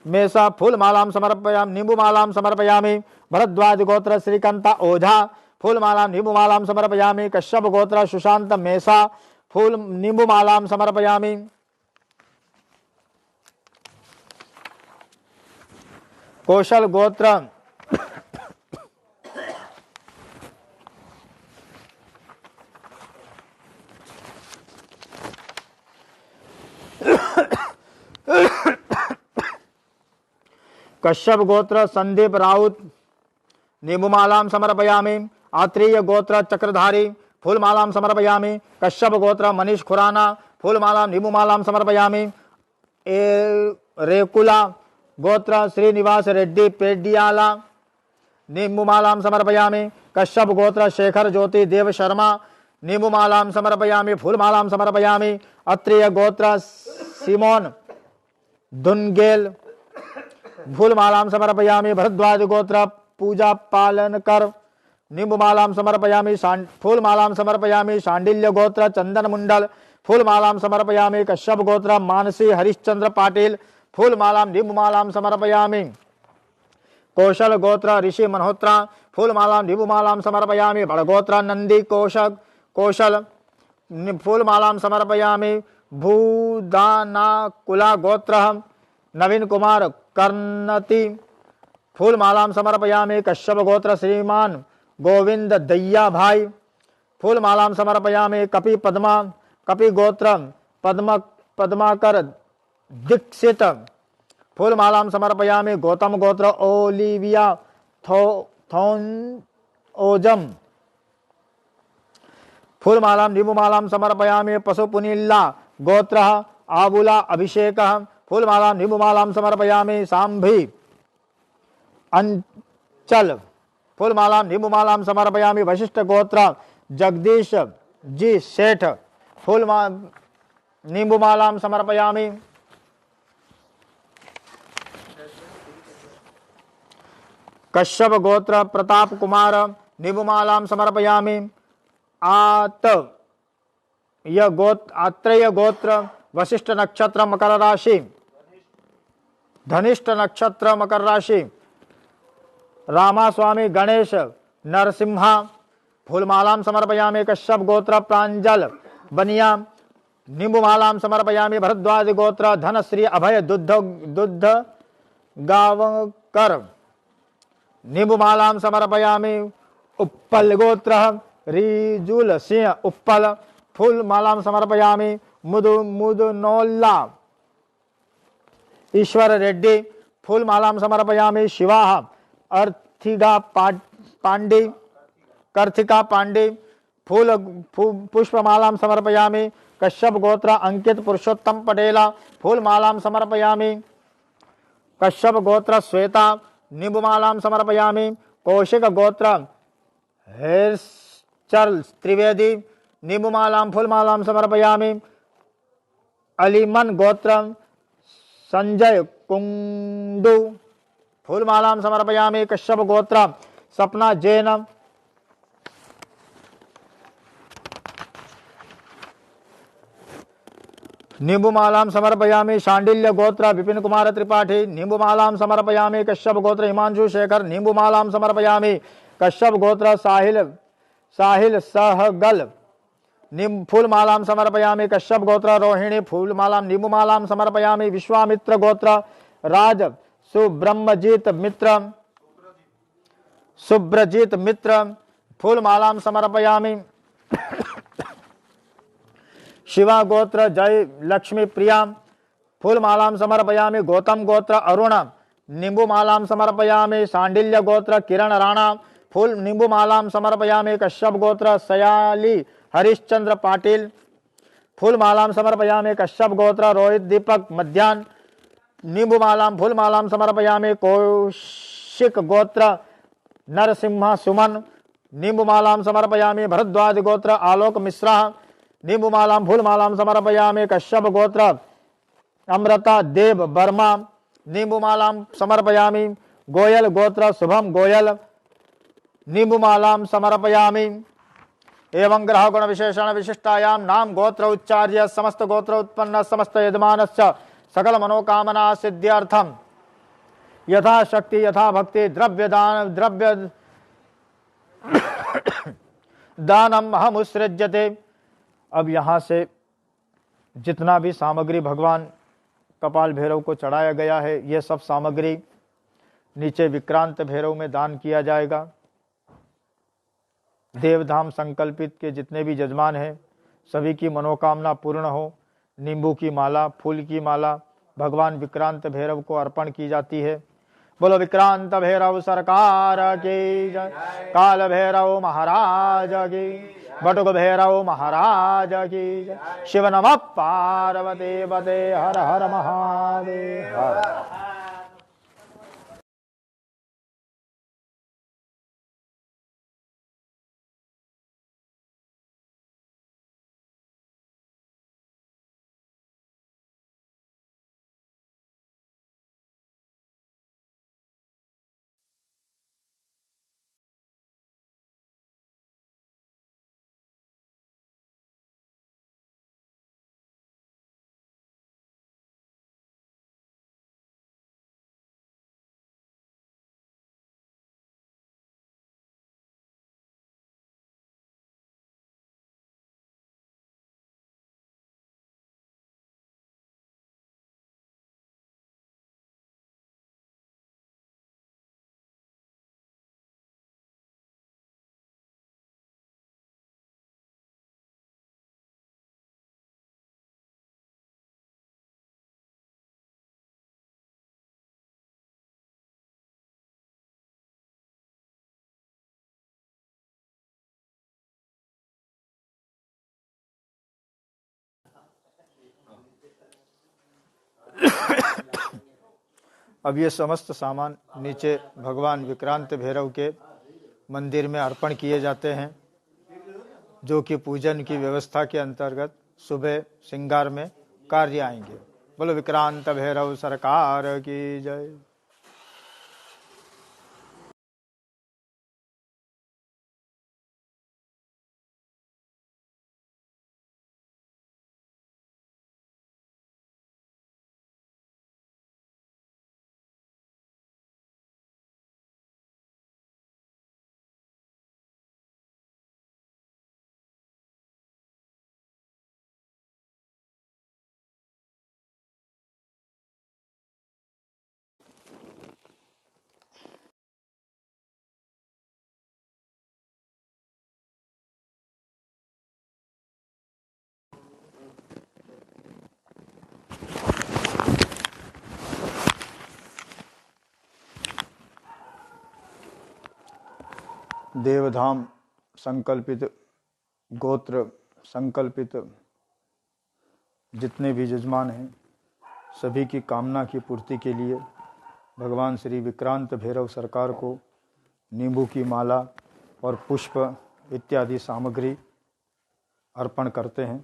मेसा फूलमालां समर्पयामि निम्बुमालां समर्पयामि। भरद्वाज गोत्र श्रीकांता ओझा फूलमालां निम्बुमालां समर्पयामि। कश्यप गोत्र सुशांत मेसा फूल निम्बुमालां समर्पयामि। कौशल गोत्र कश्यप गोत्र संदीप राउत निम्बुमालां समर्पयामि। आत्रेय गोत्र चक्रधारी फूलमालां समर्पयामि। कश्यप गोत्र मनीष खुराना फूलमालां निम्बुमालां समर्पयामि। रेकुला गोत्र श्रीनिवास रेड्डी पेडियाला निम्बुमालां समर्पयामि। कश्यप गोत्र शेखर ज्योति देव शर्मा निम्बुमालां समर्पयामि फूलमालां समर्पयामि। अत्रेय गोत्र सिमोन धुनगेल फूलमालां समर्पयामि। भरद्वाज गोत्र पूजा पालनकर निम्बुमालां समर्पयामि फूलमालां समर्पयामि। शांडिल्य गोत्र चंदन मुंडल फूलमालां समर्पयामि। कश्यप गोत्र मानसी हरिश्चंद्र पाटिल फूलमालां निम्बुमालां समर्पयामि। कौशल गोत्र ऋषि मल्होत्रा फूलमालां निम्बुमालां समर्पयामि। भड़गोत्र नंदी कौशल फूलमालां समर्पयामि। भूदानाकुला गोत्र नवीन कुमार कर्णति फूलमालां समर्पयामि। कश्यप गोत्र श्रीमान गोविंद दैया भाई फूलमालां समर्पयामि। कपि गोत्र पद्माकर दीक्षित फूलमालां समर्पयामि। गौतम गोत्र ओलिविया थोन ओजम फूलमालां निम्बुमालां समर्पयामि। पशुपुनिल्ला गोत्र आबुला अभिषेक फूलमालां निम्बुमालां समर्पयामि। सांभी अंचल फूलमालां निम्बुमालां समर्पयामि। वशिष्ठ गोत्र जगदीश जी सेठ निम्बुमालां समर्पयामि। कश्यप गोत्र प्रताप कुमार निम्बुमालां समर्पयामि। आत्रेय गोत्र वशिष्ठ नक्षत्र मकर राशि धनिष्ठ नक्षत्र मकर राशि रामास्वामी गणेश नरसिम्हा फूलमालां समर्पयामि। कश्यप गोत्र प्रांजल बनिया निम्बुमालां समर्पयामि। भरद्वाज गोत्र धनश्री अभय दुद्ध गावकर निम्बुमालां समर्पयामि। उप्पल गोत्र रिजुल सिंह उप्पल फूलमालां समर्पयामि। मुदनोल्ला ईश्वर रेड्डी फूलमालां समर्पयामि। शिवाह कर्थिका पांडे पुष्पमालां समर्पयामि। कश्यप गोत्र अंकित पुरुषोत्तम पटेला फूलमालां समर्पयामि। कश्यप गोत्र श्वेता निम्बुमालां समर्पयामि। कौशिक गोत्र हेर्चल त्रिवेदी निम्बुमालां फूलमालां समर्पयामि। अलीमन गोत्र संजय कुंडू फूलमालां समर्पयामि। कश्यप गोत्र सपना जैन निम्बुमालां समर्पयामि। शांडिल्य गोत्र विपिन कुमार त्रिपाठी निम्बुमालां समर्पयामि। कश्यप गोत्र हिमांशु शेखर निम्बुमालां समर्पयामि। कश्यप गोत्र साहिल सहगल फूलमालां समर्पयामि। कश्यप गोत्र रोहिणी फूलमालां निम्बुमालां समर्पयामि। विश्वामित्र गोत्र राज सुब्रजीत मित्र फूलमालां समर्पयामि। शिवा गोत्र जय लक्ष्मी प्रिया फूलमालां समर्पयामि। गौतम गोत्र अरुण निम्बुमालां समर्पयामि। सांडिल्य गोत्र किरण राणा फूल निम्बुमालां समर्पयामि। कश्यप गोत्र सयाली हरिश्चंद्र पाटिल फूलमालां समर्पयामि। कश्यप गोत्र रोहित दीपक मध्यान निम्बुमालां फूलमालां समर्पयामि। शिक गोत्र नरसिंह सुमन नींबुमालां समर्पयामि। भरद्वाज गोत्र आलोक मिश्रा नींबुमालां फूलमालां समर्पयामि। कश्यप गोत्र अमृता देव वर्मा नींबुमालां समर्पयामि। गोयल गोत्र शुभम गोयल नींबुमालां समर्पयामि। एवं ग्रह गुण विशेषण विशिष्टायां नाम गोत्र उच्चार्य समस्त गोत्र उत्पन्न समस्त यजमानस्य सकल मनोकामना सिद्ध्यर्थम यथा शक्ति यथा भक्ति द्रव्य दान द्रव्य दानम अहमुत्सृज्यते। अब यहाँ से जितना भी सामग्री भगवान कपाल भैरव को चढ़ाया गया है, ये सब सामग्री नीचे विक्रांत भैरव में दान किया जाएगा। देवधाम संकल्पित के जितने भी यजमान हैं सभी की मनोकामना पूर्ण हो। नींबू की माला, फूल की माला भगवान विक्रांत भैरव को अर्पण की जाती है। बोलो विक्रांत भैरव सरकार की जय। काल भैरव महाराज की, बटुक भैरव महाराज की जय। शिव नमः पार्वती पते हर हर महादेव हर। अब ये समस्त सामान नीचे भगवान विक्रांत भैरव के मंदिर में अर्पण किए जाते हैं, जो कि पूजन की व्यवस्था के अंतर्गत सुबह श्रृंगार में कार्य आएंगे। बोलो विक्रांत भैरव सरकार की जय। देवधाम संकल्पित गोत्र संकल्पित जितने भी यजमान हैं सभी की कामना की पूर्ति के लिए भगवान श्री विक्रांत भैरव सरकार को नींबू की माला और पुष्प इत्यादि सामग्री अर्पण करते हैं।